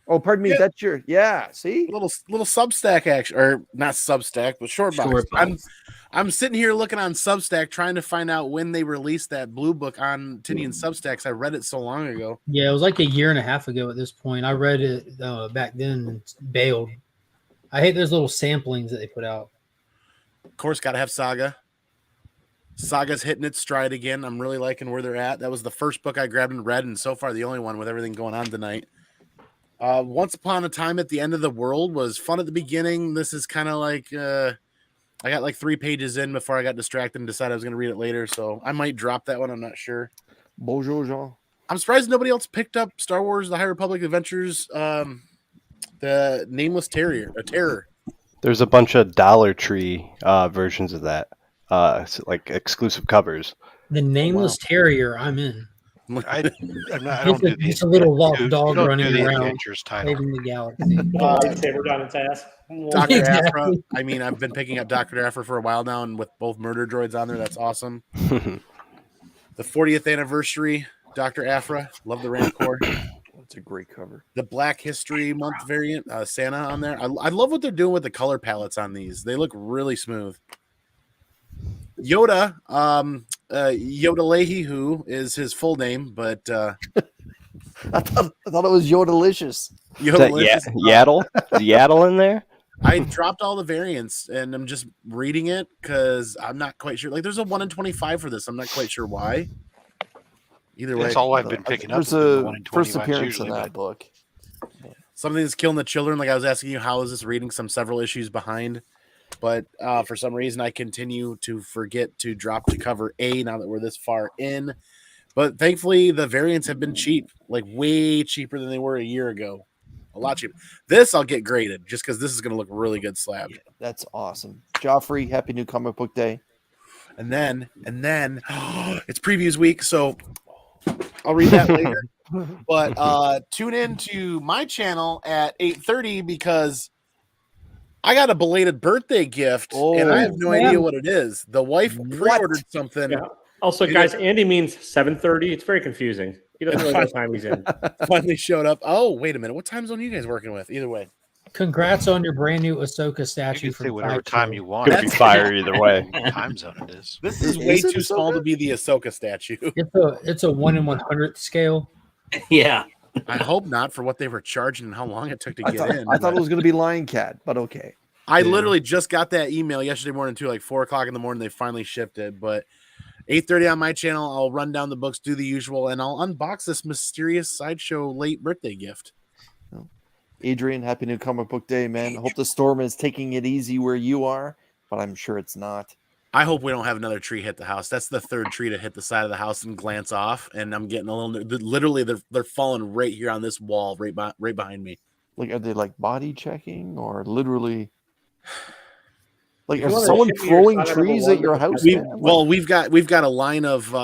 Oh, pardon me. Yeah. That's your. Yeah. See. Little Substack action, or not Substack, but short box. Short box. I'm sitting here looking on Substack trying to find out when they released that blue book on Tinian Substacks. I read it so long ago. Yeah, it was like a year and a half ago at this point. I read it back then and bailed. I hate those little samplings that they put out. Of course, got to have Saga. Saga's hitting its stride again. I'm really liking where they're at. That was the first book I grabbed and read, and so far the only one with everything going on tonight. Once Upon a Time at the End of the World was fun at the beginning. This is kind of like I got like 3 pages in before I got distracted and decided I was going to read it later, so I might drop that one. I'm not sure. Bonjour, Jean. I'm surprised nobody else picked up Star Wars: The High Republic Adventures, the Nameless Terror. There's a bunch of Dollar Tree versions of that, like exclusive covers. The Nameless Terrier, I'm in. I don't do It's a little lost dog don't running do the around, Adventures title. saving the galaxy. Lightsaber down its ass. Dr. Exactly. Aphra. I mean, I've been picking up Dr. Aphra for a while now, and with both murder droids on there, that's awesome. The 40th anniversary, Dr. Aphra. Love the Rancor. That's a great cover. The Black History Month variant, Santa on there. I love what they're doing with the color palettes on these. They look really smooth. Yoda, Yoda Leahy, who is his full name, but I thought it was Yodelicious. Is that Yaddle? Is Yaddle in there? I dropped all the variants and I'm just reading it because I'm not quite sure. Like, there's a 1 in 25 for this. I'm not quite sure why. Either way, That's all I've been picking up. There's has been the a 1 in first 25s appearance usually, in that but book. something that's killing the children. Like I was asking you, how is this reading? Some several issues behind, but for some reason I continue to forget to drop to cover A now that we're this far in. But thankfully, the variants have been cheap, like way cheaper than they were a year ago. A lot cheaper. This I'll get graded just because this is going to look really good slabbed. That's awesome. Joffrey, happy new comic book day. And then it's previews week, so I'll read that later. But tune in to my channel at 8:30 because I got a belated birthday gift and I have no idea what it is. The wife pre-ordered something. Yeah. Also, guys, Andy means 7:30. It's very confusing. He doesn't really know what time he's in. Finally showed up. Oh, wait a minute. What time zone are you guys working with? Either way. Congrats on your brand new Ahsoka You statue. can say whatever Sideshow. time you want. Could be fire either way. What time zone it is. This is Is way it too small to be the Ahsoka statue. It's a 1 in 100th scale. Yeah. I hope not for what they were charging and how long it took to I get thought, in. I thought but it was going to be Lion Cat, but okay. I literally just got that email yesterday morning too, like 4:00 in the morning. They finally shipped it, but 8:30 on my channel. I'll run down the books, do the usual, and I'll unbox this mysterious Sideshow late birthday gift. Adrian, happy new comic book day, man. Hope the storm is taking it easy where you are, but I'm sure it's not. I hope we don't have another tree hit the house. That's the third tree to hit the side of the house and glance off, and I'm getting a little. Literally, they're falling right here on this wall, right behind me. Like, are they like body checking or literally? Like, You is wanna someone ship me your throwing Saga number trees one at your with the house? We, man? well, we've got a line of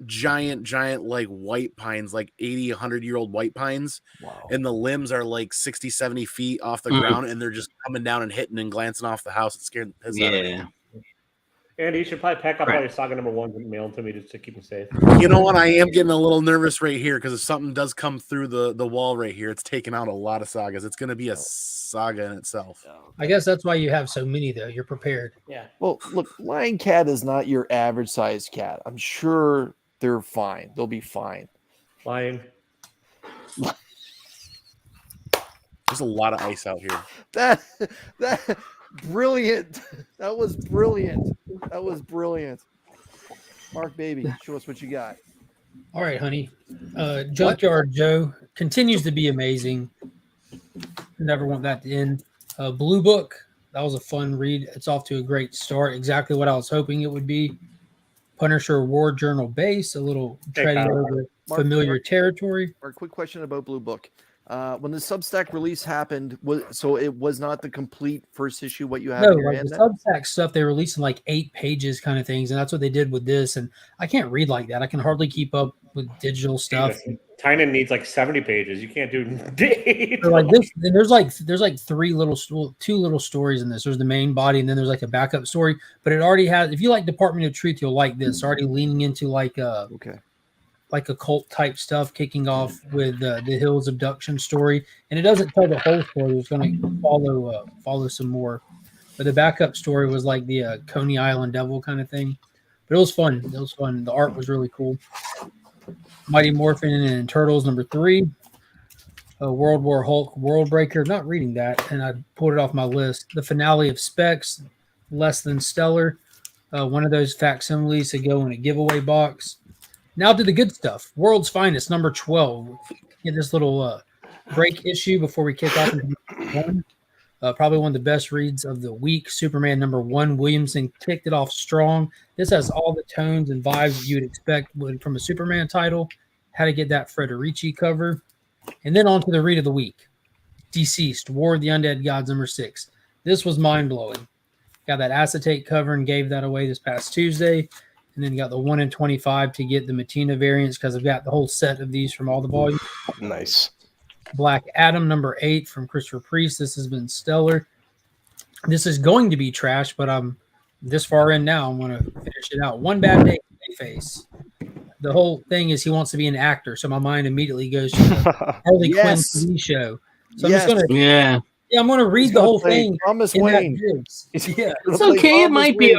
giant like white pines, like 80, 100-year-old white pines, Wow. and the limbs are like 60, 70 feet off the Mm. ground, and they're just coming down and hitting and glancing off the house. It scared the piss out of me. Yeah. Andy, you should probably pack up Right. all your Saga number 1s and mail them to me just to keep them safe. You know what? I am getting a little nervous right here because if something does come through the wall right here, it's taking out a lot of sagas. It's going to be a saga in itself. I guess that's why you have so many, though. You're prepared. Yeah. Well, look, Lion Cat is not your average sized cat. I'm sure they're fine. They'll be fine. Lying. There's a lot of ice out here. That brilliant. That was brilliant. That was brilliant. Mark, baby, show us what you got. All right, honey. Junkyard Joe continues to be amazing. Never want that to end. Blue Book, that was a fun read. It's off to a great start. Exactly what I was hoping it would be. Punisher War Journal base, a little treading Kyle. over Mark, familiar Mark. territory. Or a quick question about Blue Book. When the Substack release happened, it was not the complete first issue what you have No, in your like hand the now? Substack stuff, they release in like 8 pages kind of things, and that's what they did with this. And I can't read like that. I can hardly keep up with digital stuff. Listen, Tynan needs like 70 pages. You can't do days. So like this, then there's like 2 little stories in this. There's the main body, and then there's like a backup story. But it already has. If you like Department of Truth, you'll like this. It's already leaning into like Okay. like occult type stuff, kicking off with the Hills abduction story, and it doesn't tell the whole story. It's going to follow some more. But the backup story was like the Coney Island Devil kind of thing. But it was fun. It was fun. The art was really cool. Mighty Morphin and Turtles #3. World War Hulk World Breaker. Not reading that, and I pulled it off my list. The finale of Specs, Less Than Stellar. One of those facsimiles to go in a giveaway box. Now to the good stuff. World's Finest, number 12. Get this little break issue before we kick off into one. Probably one of the best reads of the week. Superman #1. Williamson kicked it off strong. This has all the tones and vibes you would expect from a Superman title. How to get that Federici cover. And then on to the read of the week. Deceased, War of the Undead Gods #6. This was mind-blowing. Got that acetate cover and gave that away this past Tuesday. And then got the 1 in 25 to get the Matina variants because I've got the whole set of these from all the volumes. Nice. Black Adam #8 from Christopher Priest. This has been stellar. This is going to be trash, but I'm this far in now. I'm going to finish it out. One Bad Day, Face. The whole thing is he wants to be an actor, so my mind immediately goes to the Harley Yes. Quinn TV show. So Yes. I'm just going to Yeah. I'm going to read He's the gonna whole play thing. Thomas in that Wayne. Gibbs. Yeah. It's okay. It might be.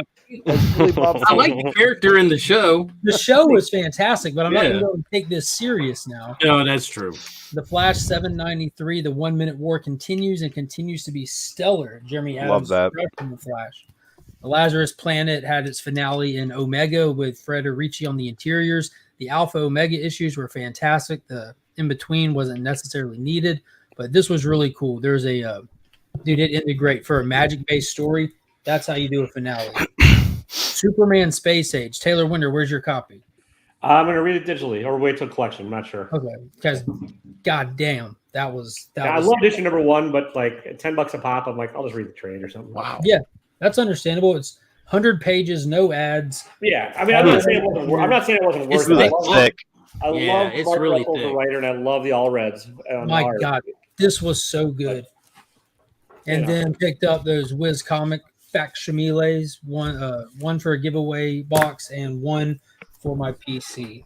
I like the character in the show. The show was fantastic, but I'm not Yeah. going to go and take this serious now. No, that's true. The Flash 793, the 1 minute war continues and continues to be stellar. Jeremy Adams Love that. from the Flash. The Lazarus Planet had its finale in Omega with Federici on the interiors. The Alpha Omega issues were fantastic. The in between wasn't necessarily needed, but this was really cool. There's a dude, it ended great for a magic based story. That's how you do a finale. Superman Space Age. Taylor Winder, where's your copy? I'm gonna read it digitally or wait till collection. I'm not sure. Okay, because goddamn, that was I was love issue number 1, but like at $10 a pop, I'm like, I'll just read the trade or something. Wow. yeah, that's understandable. It's 100 pages, no ads. Yeah, I mean, I'm not saying it wasn't. I'm not saying it wasn't It's worth it. Really thick. I Yeah, love it's Mark really Russell as a thick. writer, and I love the all reds. My God, this was so good. And then picked up those Wiz Comic facsimiles, one for a giveaway box and one for my PC.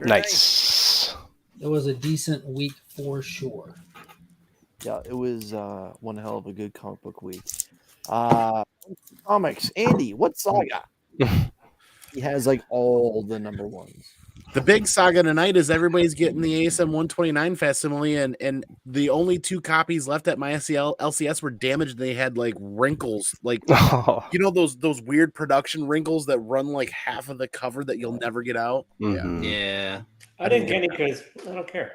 Nice. It was a decent week for sure. Yeah, it was one hell of a good comic book week. Comics, Andy, what saga? He has like all the number ones. The big saga tonight is everybody's getting the ASM 129 facsimile, and the only 2 copies left at my LCS were damaged. They had like wrinkles, like Oh. you know those weird production wrinkles that run like half of the cover that you'll never get out. Mhm. Yeah. I didn't get any because I don't care.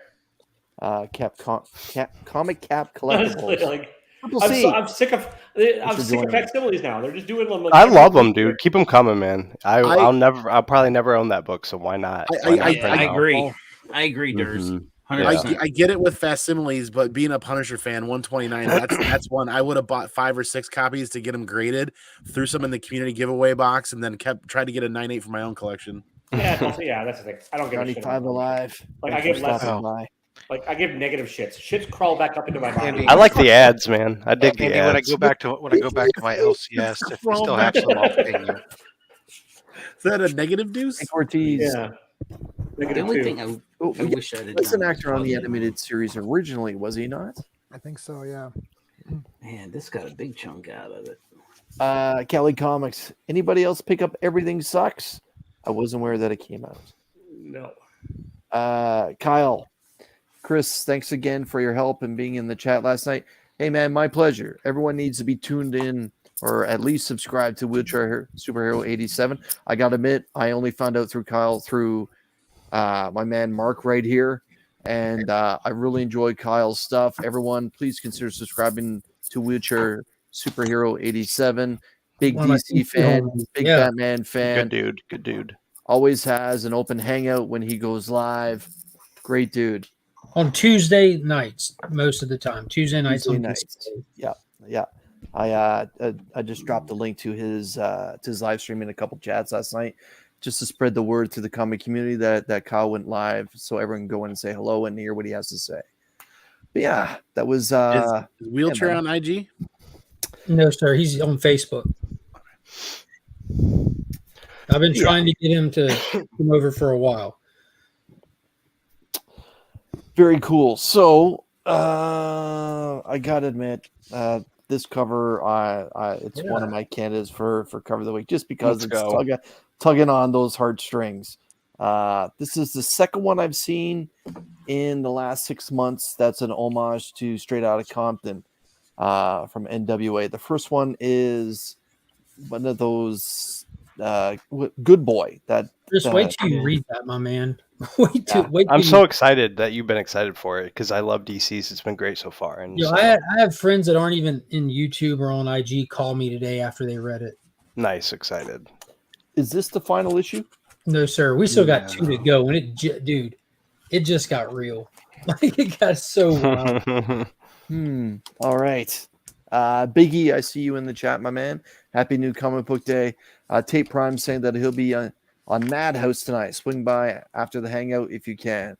Comic Cap Honestly, collectibles. like Triple C. I'm sick of facsimiles now. They're just doing them. Like, I love them, dude. Keep them coming, man. I'll probably never own that book, so why not? Why not I print it out? agree. I agree, Durs. Mhm. 100%. I get it with facsimiles, but being a Punisher fan, 129, that's one I would have bought 5 or 6 copies to get them graded, threw some in the community giveaway box, and then tried to get a 9.8 for my own collection. Yeah, that's the thing. I don't give a shit. 95 alive. Like I Thanks give for less. stopping by. Like I give negative shits. Shits crawl back up into my body. Andy, I like the ads, man. I dig the Andy, ads. when I go back to my LCS, if we still have some, I'll pay you. Is that a negative deuce? Nick Ortiz. Yeah. The Negative only 2. thing I Oh, wish I did. was an actor on the animated series originally, was he not? I think so. Yeah. Man, this got a big chunk out of it. Kelly Comics. Anybody else pick up Everything Sucks? I wasn't aware that it came out. No. Kyle, Chris, thanks again for your help and being in the chat last night. Hey, man, my pleasure. Everyone needs to be tuned in or at least subscribe to Wheelchair Superhero 87. I got to admit, I only found out through Kyle through my man Mark right here. And I really enjoy Kyle's stuff. Everyone, please consider subscribing to Wheelchair Superhero 87. Big One of my DC fan, big yeah. Batman fan. Good dude. Always has an open hangout when he goes live. Great dude. On Tuesday nights, most of the time. Tuesday nights. Tuesday on nights. Discord. Yeah. I just dropped a link to his live stream in a couple chats last night, just to spread the word to the comic community that Kyle went live, so everyone can go in and say hello and hear what he has to say. But yeah, that was Is Wheelchair yeah, on IG? No, sir. He's on Facebook. I've been trying to get him to come over for a while. very cool. So I gotta admit, this cover, it's one of my candidates for cover of the week, just because Let's it's go. tugging on those heartstrings. This is the second one I've seen in the last 6 months that's an homage to Straight Outta Compton from NWA. The first one is one of those Good Boy. Just wait till you read that, my man. wait till I'm you- so excited that you've been excited for it because I love DC's. It's been great so far. And You know, so- I have friends that aren't even in YouTube or on IG call me today after they read it. nice, excited. Is this the final issue? No, sir. We still got Yeah. 2 to go, and dude, it just got real. Like it got so wild. All right. Biggie, I see you in the chat, my man. Happy new comic book day. Tate Prime saying that he'll be on Madhouse tonight. Swing by after the hangout if you can.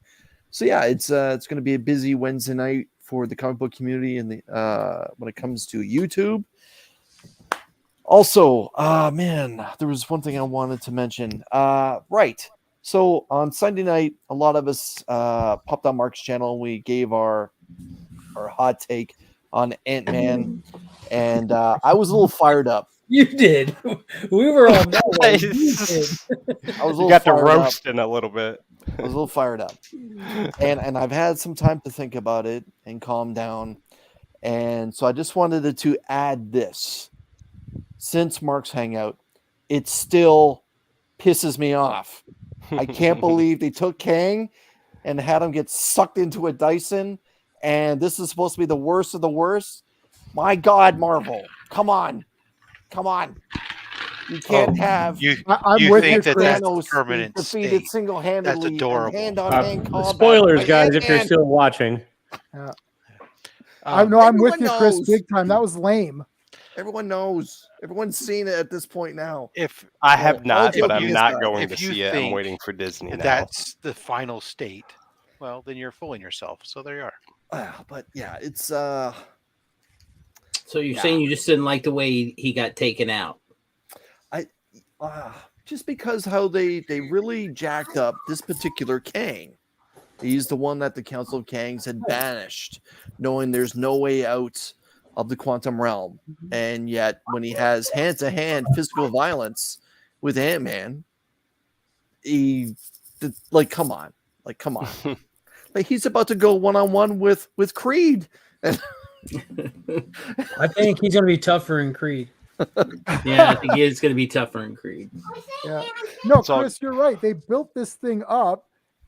So yeah, it's going to be a busy Wednesday night for the comic book community and the when it comes to YouTube. Also, man, there was one thing I wanted to mention. Right. So on Sunday night, a lot of us popped on Mark's channel and we gave our hot take on Ant-Man, and I was a little fired up. You did. We were on that one. You did. I was a You little got to fired up. roast in a little bit. I was a little fired up, and I've had some time to think about it and calm down, and so I just wanted to add this. Since Mark's Hangout, it still pisses me off. I can't believe they took Kang and had him get sucked into a Dyson, and this is supposed to be the worst of the worst. My God, Marvel, come on. You can't have I'm you with think you, that that's Thanos a permanent defeated state? single-handedly That's adorable. in hand-on-hand combat. Spoilers, by guys, if you're Ant-Man. still watching. I'm with Everyone you, Chris, knows. big time. That was lame. Everyone knows. Everyone's seen it at this point now. If I Well, have all not, but joking I'm aside, not going if to you see it. I'm think waiting for Disney now. that's the final state, well, then you're fooling yourself. So there you are. But yeah, it's So you're Yeah. saying you just didn't like the way he got taken out? just because how they really jacked up this particular Kang. He's the one that the Council of Kangs had banished, knowing there's no way out of the quantum realm. And yet, when he has hand-to-hand physical violence with Ant-Man, come on. Like he's about to go one-on-one with Creed. I think he's going to be tougher in Creed. Yeah, I think he is going to be tougher in Creed. Yeah. No, It's all- Chris, you're right. They built this thing up,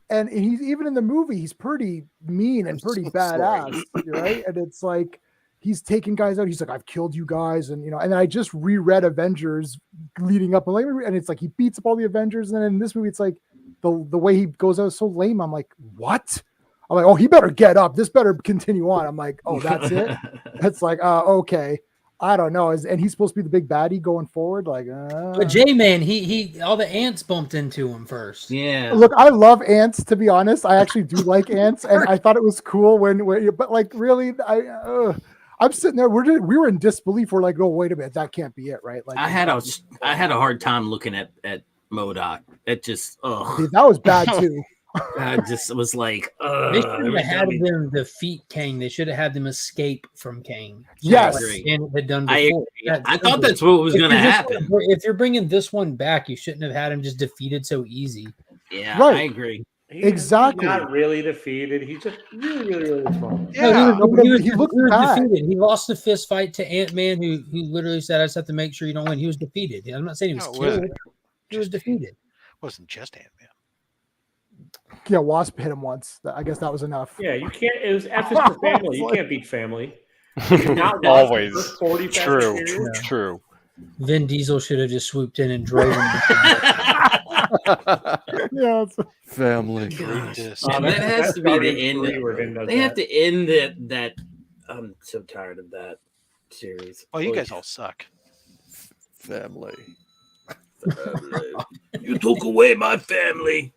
and he's even in the movie, he's pretty mean and pretty so badass, right? And it's like he's taking guys out. He's like, I've killed you guys, and and I just reread Avengers leading up, and it's like he beats up all the Avengers, and then in this movie, it's like the way he goes out is so lame. I'm like, what? I'm like, oh, he better get up. This better continue on. I'm like, oh, that's it. It's like, okay. I don't know. And he's supposed to be the big baddie going forward. Like, But J-Man, he all the ants bumped into him first. Yeah. Look, I love ants. To be honest, I actually do like ants, and I thought it was cool but like, really, I'm sitting there. We were in disbelief. We're like, oh, wait a minute, that can't be it, right? Like, I had a hard time looking at MODOK. It just that was bad too. I just was like, They should have had them defeat Kang. They should have had them escape from Kang. Yes. Like Janet had done I before. agree. I thought that's what was going to happen. If you're bringing this one back, you shouldn't have had him just defeated so easy. Yeah, Right. I agree. Exactly. He's not really defeated. He's just really strong. Yeah, he looked bad. defeated. He lost the fist fight to Ant-Man, who literally said, I just have to make sure you don't win. He was defeated. I'm not saying he was killed. He was defeated. It wasn't just Ant-Man. Yeah, Wasp hit him once. I guess that was enough. Yeah, you can't. It was F is for family. You can't beat family. Not Always. the first 40 Fast and True. Furious. True. Vin Diesel should have just swooped in and drove him. Yeah, family. And that has to be the end. They have to end that. I'm so tired of that series. Oh, you guys all suck. Family. You took away my family.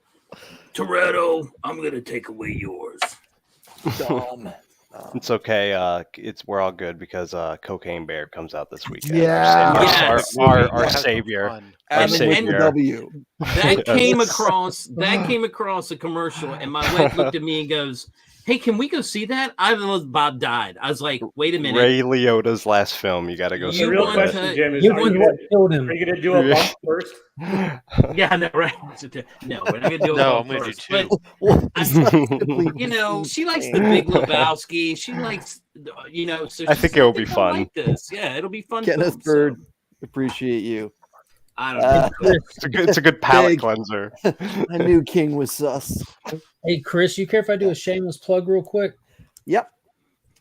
Toretto, I'm gonna take away yours. Dumb. It's okay. We're all good because Cocaine Bear comes out this weekend. Yeah. Yes. Our savior. Our Adam with the savior. W. That came across a commercial, and my wife looked at me and goes, "Hey, can we go see that?" I was Bob died. I was like, "Wait a minute." Ray Liotta's last film. You got to go The see. The real want that. question, to- Jim, is You are won what killed him. you going to do a bump first? Yeah, I know, right? No, we're not gonna do it. No, all I'm gonna do first. two. But she likes the Big Lebowski. She likes, So I she think said, it will be "I fun." like this, yeah, it'll be fun. Kenneth film, Bird, so appreciate you. I don't know. It's a good palate Big. cleanser. I knew King was sus. Hey, Chris, you care if I do a shameless plug real quick? Yep.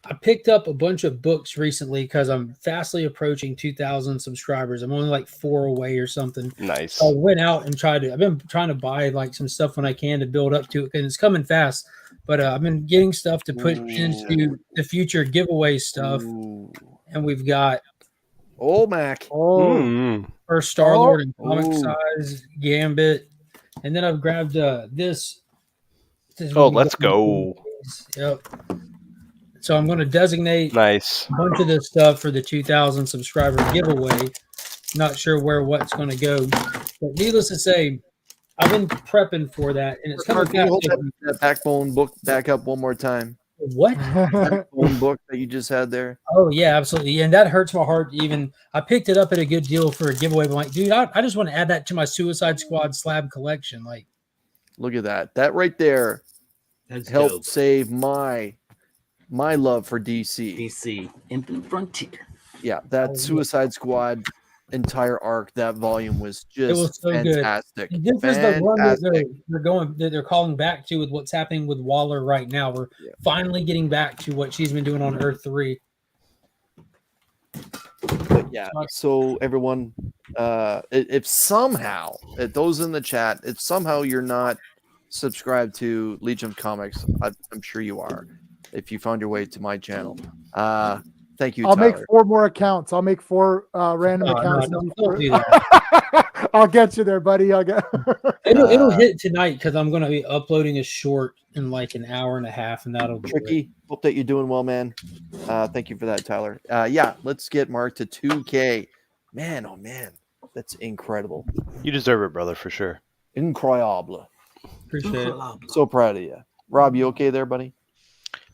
I picked up a bunch of books recently because I'm fastly approaching 2,000 subscribers. I'm only like 4 away or something. Nice. So I went out and I've been trying to buy like some stuff when I can to build up to it, and it's coming fast. But I've been getting stuff to put into the future giveaway stuff, Ooh. and we've got Old Mac. Mm. first Star Lord and comic Ooh. size Gambit, and then I've grabbed this. Oh, let's go. Yep. So I'm going to designate Nice. a bunch of this stuff for the 2,000 subscriber giveaway. Not sure what's going to go, but needless to say, I've been prepping for that, and it's coming Mark, can you hold fast. that Backbone book back up one more time? What? Backbone book that you just had there. Oh yeah, absolutely. And that hurts my heart. Even I picked it up at a good deal for a giveaway. I'm like, dude, I just want to add that to my Suicide Squad slab collection. Like, Look at that. That right there That's helped dope. save my love for DC. DC Infinite Frontier. Yeah, that Suicide Squad entire arc, that volume was just was so good. fantastic. this is the one that Fantastic. they're calling back to with what's happening with Waller right now. We're finally getting back to what she's been doing on Earth 3. But yeah, so everyone, if somehow, those in the chat, if somehow you're not subscribed to Legion of Comics, I'm sure you are. If you found your way to my channel, thank you, I'll Tyler. make 4 more accounts. I'll make 4 random accounts. No, don't do that. I'll get you there, buddy. I'll get. It'll hit tonight because I'm going to be uploading a short in like an hour and a half, and that'll be Tricky. Hope that you're doing well, man. Thank you for that, Tyler. Yeah, let's get Mark to 2K. Man, oh man, that's incredible. You deserve it, brother, for sure. Incroyable. Appreciate it. So proud of you. Rob, you okay there, buddy?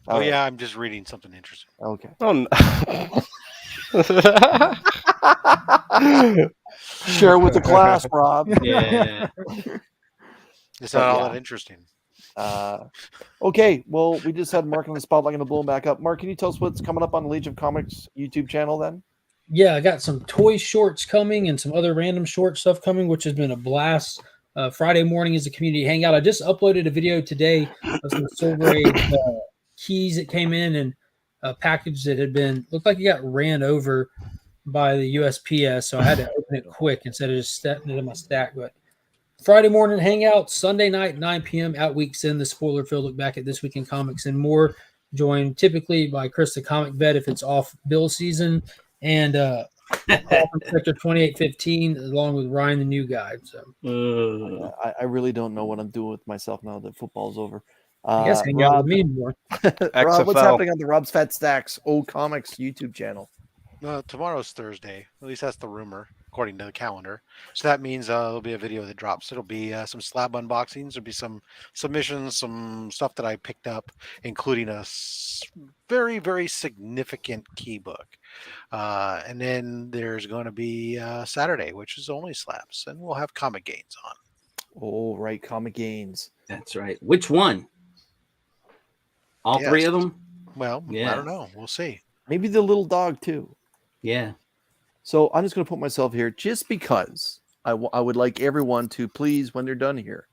Oh yeah, I'm just reading something interesting. Okay. Oh, Share with the class, Rob. Yeah. It's not all yeah. that interesting. Okay, well, we just had Mark on the spotlight. I'm going to blow him back up. Mark, can you tell us what's coming up on the Legion of Comics YouTube channel then? Yeah, I got some toy shorts coming and some other random short stuff coming, which has been a blast. Friday morning is a community hangout. I just uploaded a video today of some Silver Age keys that came in and a package that had been looked like it got ran over by the USPS, so I had to open it quick instead of just setting it in my stack. But Friday morning hangout, Sunday night 9 p.m. Out weeks in the spoiler field. Look back at This Week in Comics and more. Joined typically by Chris the Comic Vet if it's off bill season, and Paul from Sector 2815 along with Ryan the New Guy. So I really don't know what I'm doing with myself now that football's over. I guess hang out Rob, with me more. Rob, what's XFL. happening on the Rob's Fat Stacks Old Comics YouTube channel? Tomorrow's Thursday. At least that's the rumor, according to the calendar. So that means there'll be a video that drops. It'll be some slab unboxings. There'll be some submissions, some stuff that I picked up, including a very, very significant key book. And then there's going to be Saturday, which is only slabs, and we'll have comic gains on. Oh, right, Comic Gains. That's right. Which one? All Yes. 3 of them? Well, Yeah. I don't know. We'll see. Maybe the little dog too. Yeah. So I'm just going to put myself here just because I would like everyone to please, when they're done here,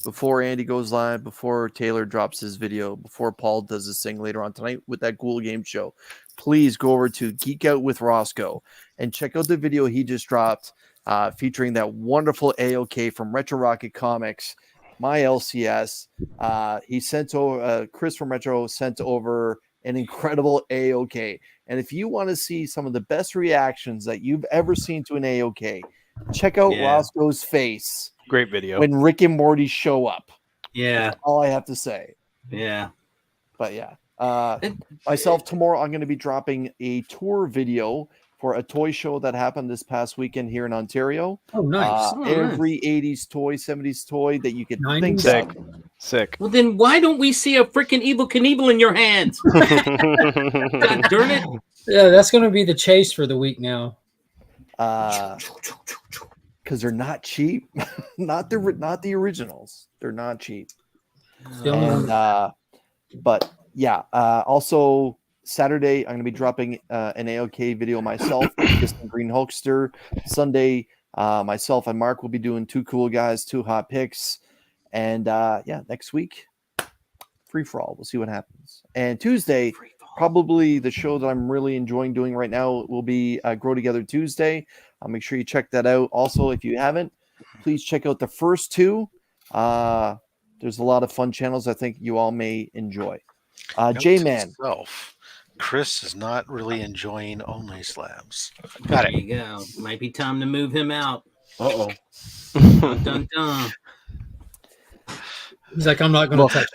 before Andy goes live, before Taylor drops his video, before Paul does his thing later on tonight with that Ghoul Game Show, please go over to Geek Out with Roscoe and check out the video he just dropped featuring that wonderful AOK from Retro Rocket Comics, my LCS. He sent over, Chris from Retro sent over an incredible AOK. And if you want to see some of the best reactions that you've ever seen to an AOK, check out Roscoe's face. Great video. When Rick and Morty show up. Yeah. That's all I have to say. Yeah. But yeah. Myself, tomorrow I'm going to be dropping a tour video for a toy show that happened this past weekend here in Ontario. Oh, nice. Every 80s toy, 70s toy that you could think Sick. of. Sick. Well, then why don't we see a freaking Evil Knievel in your hands? God darn it. Yeah, that's going to be the chase for the week now. Because they're not cheap. not the originals. They're not cheap. And, but yeah, also Saturday I'm going to be dropping an AOK video myself, just Green Hulkster. Sunday, myself and Mark will be doing 2 cool guys, 2 hot picks, and yeah, next week free for all. We'll see what happens. And Tuesday, probably the show that I'm really enjoying doing right now will be Grow Together Tuesday. I'll make sure you check that out. Also, if you haven't, please check out the first 2. There's a lot of fun channels I think you all may enjoy. J-Man. Chris is not really enjoying only slabs. There you go. Might be time to move him out. Uh-oh. Dun, dun, dun. He's like, I'm not going to touch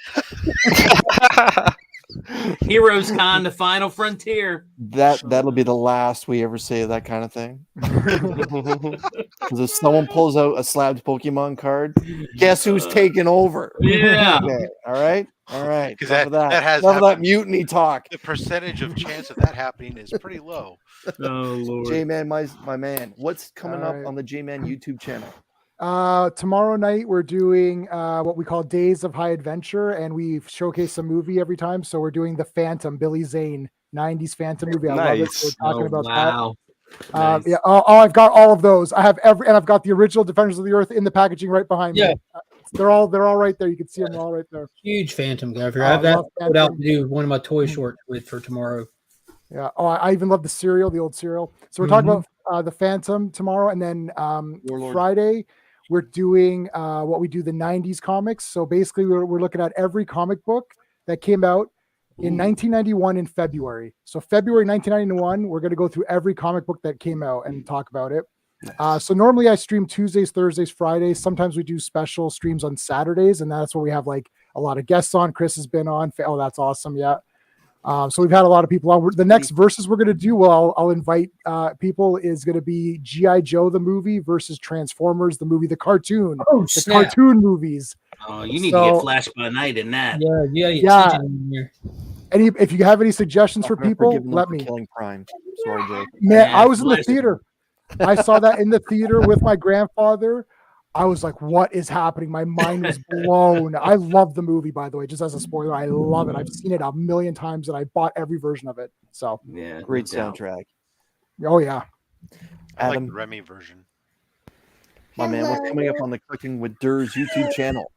Heroes Con, the final frontier. That'll be the last we ever say that kind of thing. Because if someone pulls out a slabbed Pokemon card, guess who's taking over? Yeah. Okay, all right. Because Enough that has of that happened. mutiny talk. The percentage of chance of that happening is pretty low. Oh, Lord. J-Man, my man. What's coming up All right. on the J-Man YouTube channel? Tomorrow night we're doing what we call Days of High Adventure, and we showcase a movie every time. So we're doing the Phantom, Billy Zane, 90s Phantom movie. I love it. So we're talking about wow. that. Nice. Yeah. I've got all of those. I have and I've got the original Defenders of the Earth in the packaging right behind Yeah. me. They're all right there. You can see them all right there. Huge Phantom guy. I I have that love put out Phantom. to do one of my toy shorts with for tomorrow. Yeah. Oh, I even love the cereal, the old cereal. So we're talking about the Phantom tomorrow, and then Warlord. Friday we're doing what we do the '90s comics. So basically, we're looking at every comic book that came out in 1991 in February. So February 1991, we're going to go through every comic book that came out and talk about it. So normally I stream Tuesdays, Thursdays, Fridays. Sometimes we do special streams on Saturdays, and that's where we have like a lot of guests on. Chris has been on. Oh, that's awesome. Yeah. So we've had a lot of people on. The next verses we're going to do, well, I'll invite people, is going to be G.I. Joe, the movie, versus Transformers, the movie, the cartoon, Oh, the snap. cartoon movies. Oh, you need to get Flash by Night in that. Yeah. If you have any suggestions for people, let me. Killing Prime. Sorry, Joe. Man, I was in the theater. I saw that in the theater with my grandfather. I was like, what is happening? My mind was blown. I love the movie, by the way, just as a spoiler. I love it. I've seen it a million times and I bought every version of it. So yeah, great soundtrack. Oh yeah. I like Adam, the Remy version. my man, what's coming up on the Cooking with Durs YouTube channel?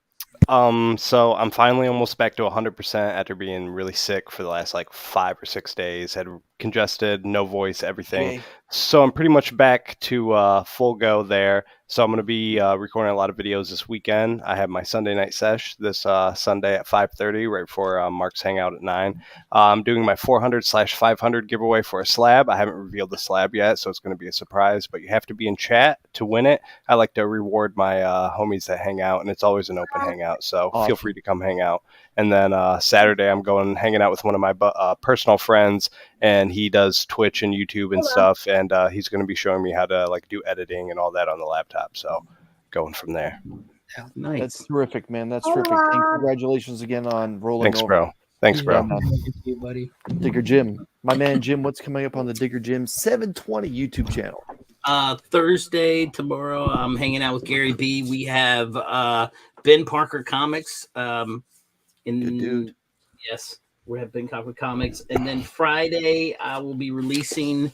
So I'm finally almost back to 100% after being really sick for the last like 5 or 6 days. Had congested, no voice, everything. Yay. So I'm pretty much back to full go there. So I'm going to be recording a lot of videos this weekend. I have my Sunday night sesh this Sunday at 5:30, right before Mark's Hangout at 9. I'm doing my 400/500 giveaway for a slab. I haven't revealed the slab yet, so it's going to be a surprise, but you have to be in chat to win it. I like to reward my homies that hang out, and it's always an open hangout, so feel free to come hang out. And then Saturday, I'm going hanging out with one of my personal friends, and he does Twitch and YouTube and stuff, and he's going to be showing me how to like do editing and all that on the laptop. So going from there. Nice. That's terrific, man. That's terrific. And congratulations again on rolling Thanks, over. bro. Thanks, bro. You, buddy. Digger Jim. My man Jim, what's coming up on the Digger Jim 720 YouTube channel? Thursday, tomorrow, I'm hanging out with Gary B. We have Ben Parker Comics. Good dude. Yes, we have Ben Parker Comics. And then Friday, I will be releasing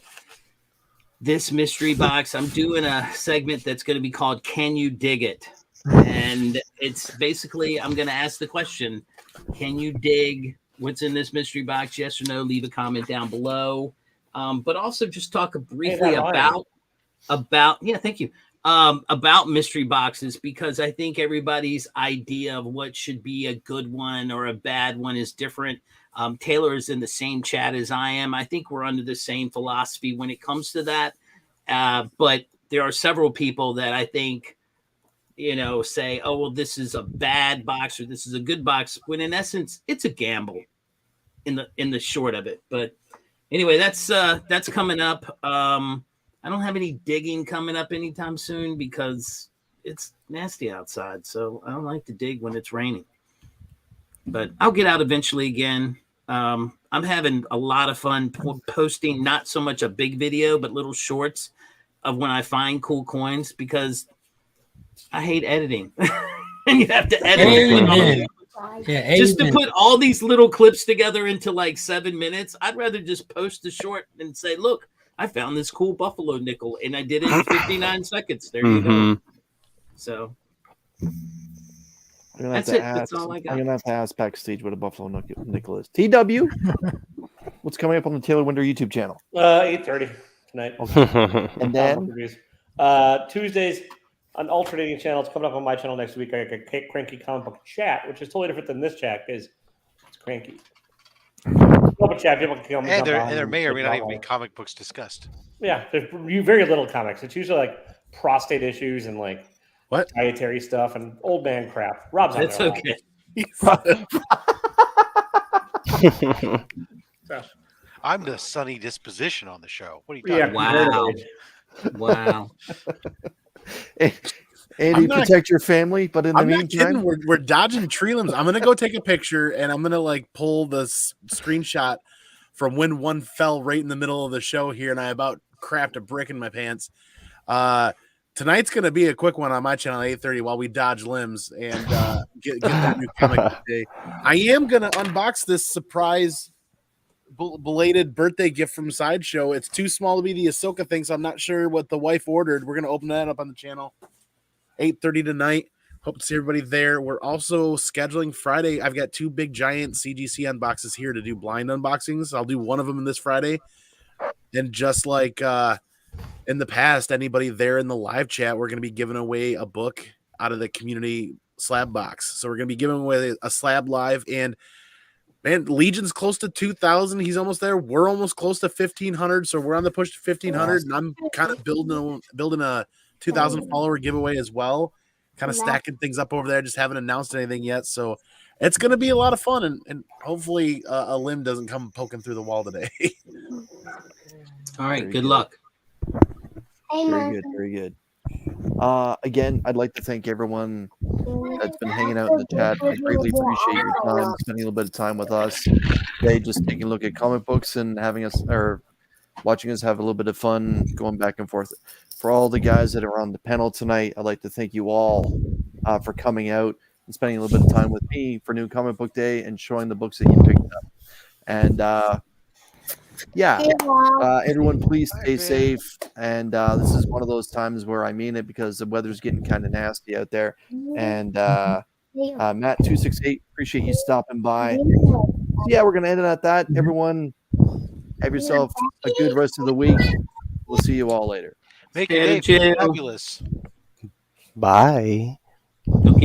this mystery box. I'm doing a segment that's going to be called Can You Dig It? And it's basically, I'm going to ask the question, can you dig what's in this mystery box? Yes or no? Leave a comment down below. But also just talk briefly about thank you. About mystery boxes, because I think everybody's idea of what should be a good one or a bad one is different. Taylor is in the same chat as I am. I think we're under the same philosophy when it comes to that. But there are several people that I think, say, oh, well, this is a bad box or this is a good box, when in essence, it's a gamble in the short of it. But anyway, that's coming up. I don't have any digging coming up anytime soon because it's nasty outside. So I don't like to dig when it's raining. But I'll get out eventually again. I'm having a lot of fun posting, not so much a big video, but little shorts of when I find cool coins, because I hate editing. And you have to edit. Yeah, just to put all these little clips together into like 7 minutes. I'd rather just post the short and say, look, I found this cool buffalo nickel and I did it in 59 seconds. There you go. So that's it. That's all I got. I'm going to have to ask backstage what a buffalo nickel is. TW, what's coming up on the Taylor Winder YouTube channel? 8:30 tonight. Okay. And then Tuesdays on alternating channels coming up on my channel next week. I got a Cranky Comic Book Chat, which is totally different than this chat because it's cranky. Chat, people can come and there may or may not even be comic books discussed. Yeah, there's very little comics. It's usually like prostate issues and like dietary stuff and old man crap. Rob's on That's okay. I'm the sunny disposition on the show. What are you talking about? Wow. Andy, protect your family, but in the meantime, we're dodging tree limbs. I'm gonna go take a picture and I'm gonna like pull the screenshot from when one fell right in the middle of the show here, and I about crapped a brick in my pants. Tonight's gonna be a quick one on my channel at 8:30 while we dodge limbs and get that new comic today. I am gonna unbox this surprise belated birthday gift from Sideshow. It's too small to be the Ahsoka thing, so I'm not sure what the wife ordered. We're gonna open that up on the channel 8:30 tonight. Hope to see everybody there. We're also scheduling Friday. I've got 2 big giant CGC unboxes here to do blind unboxings. I'll do one of them this Friday. And just like in the past, anybody there in the live chat, we're going to be giving away a book out of the community slab box. So we're going to be giving away a slab live. And man, Legion's close to 2,000. He's almost there. We're almost close to 1,500. So we're on the push to 1,500. And I'm kind of building a 2,000 follower giveaway as well. Kind of stacking things up over there. Just haven't announced anything yet. So it's going to be a lot of fun. And hopefully a limb doesn't come poking through the wall today. All right. Very Good good. luck. Very good. Very good. Again, I'd like to thank everyone that's been hanging out in the chat. I greatly appreciate your time, spending a little bit of time with us today, just taking a look at comic books and having us or watching us have a little bit of fun going back and forth. For all the guys that are on the panel tonight, I'd like to thank you all for coming out and spending a little bit of time with me for New Comic Book Day and showing the books that you picked up. And everyone, please stay safe. And this is one of those times where I mean it because the weather's getting kind of nasty out there. And Matt268, appreciate you stopping by. Yeah, we're gonna end it at that. Everyone, have yourself a good rest of the week. We'll see you all later. Make Stay out your of day jail. fabulous. Bye. Okay.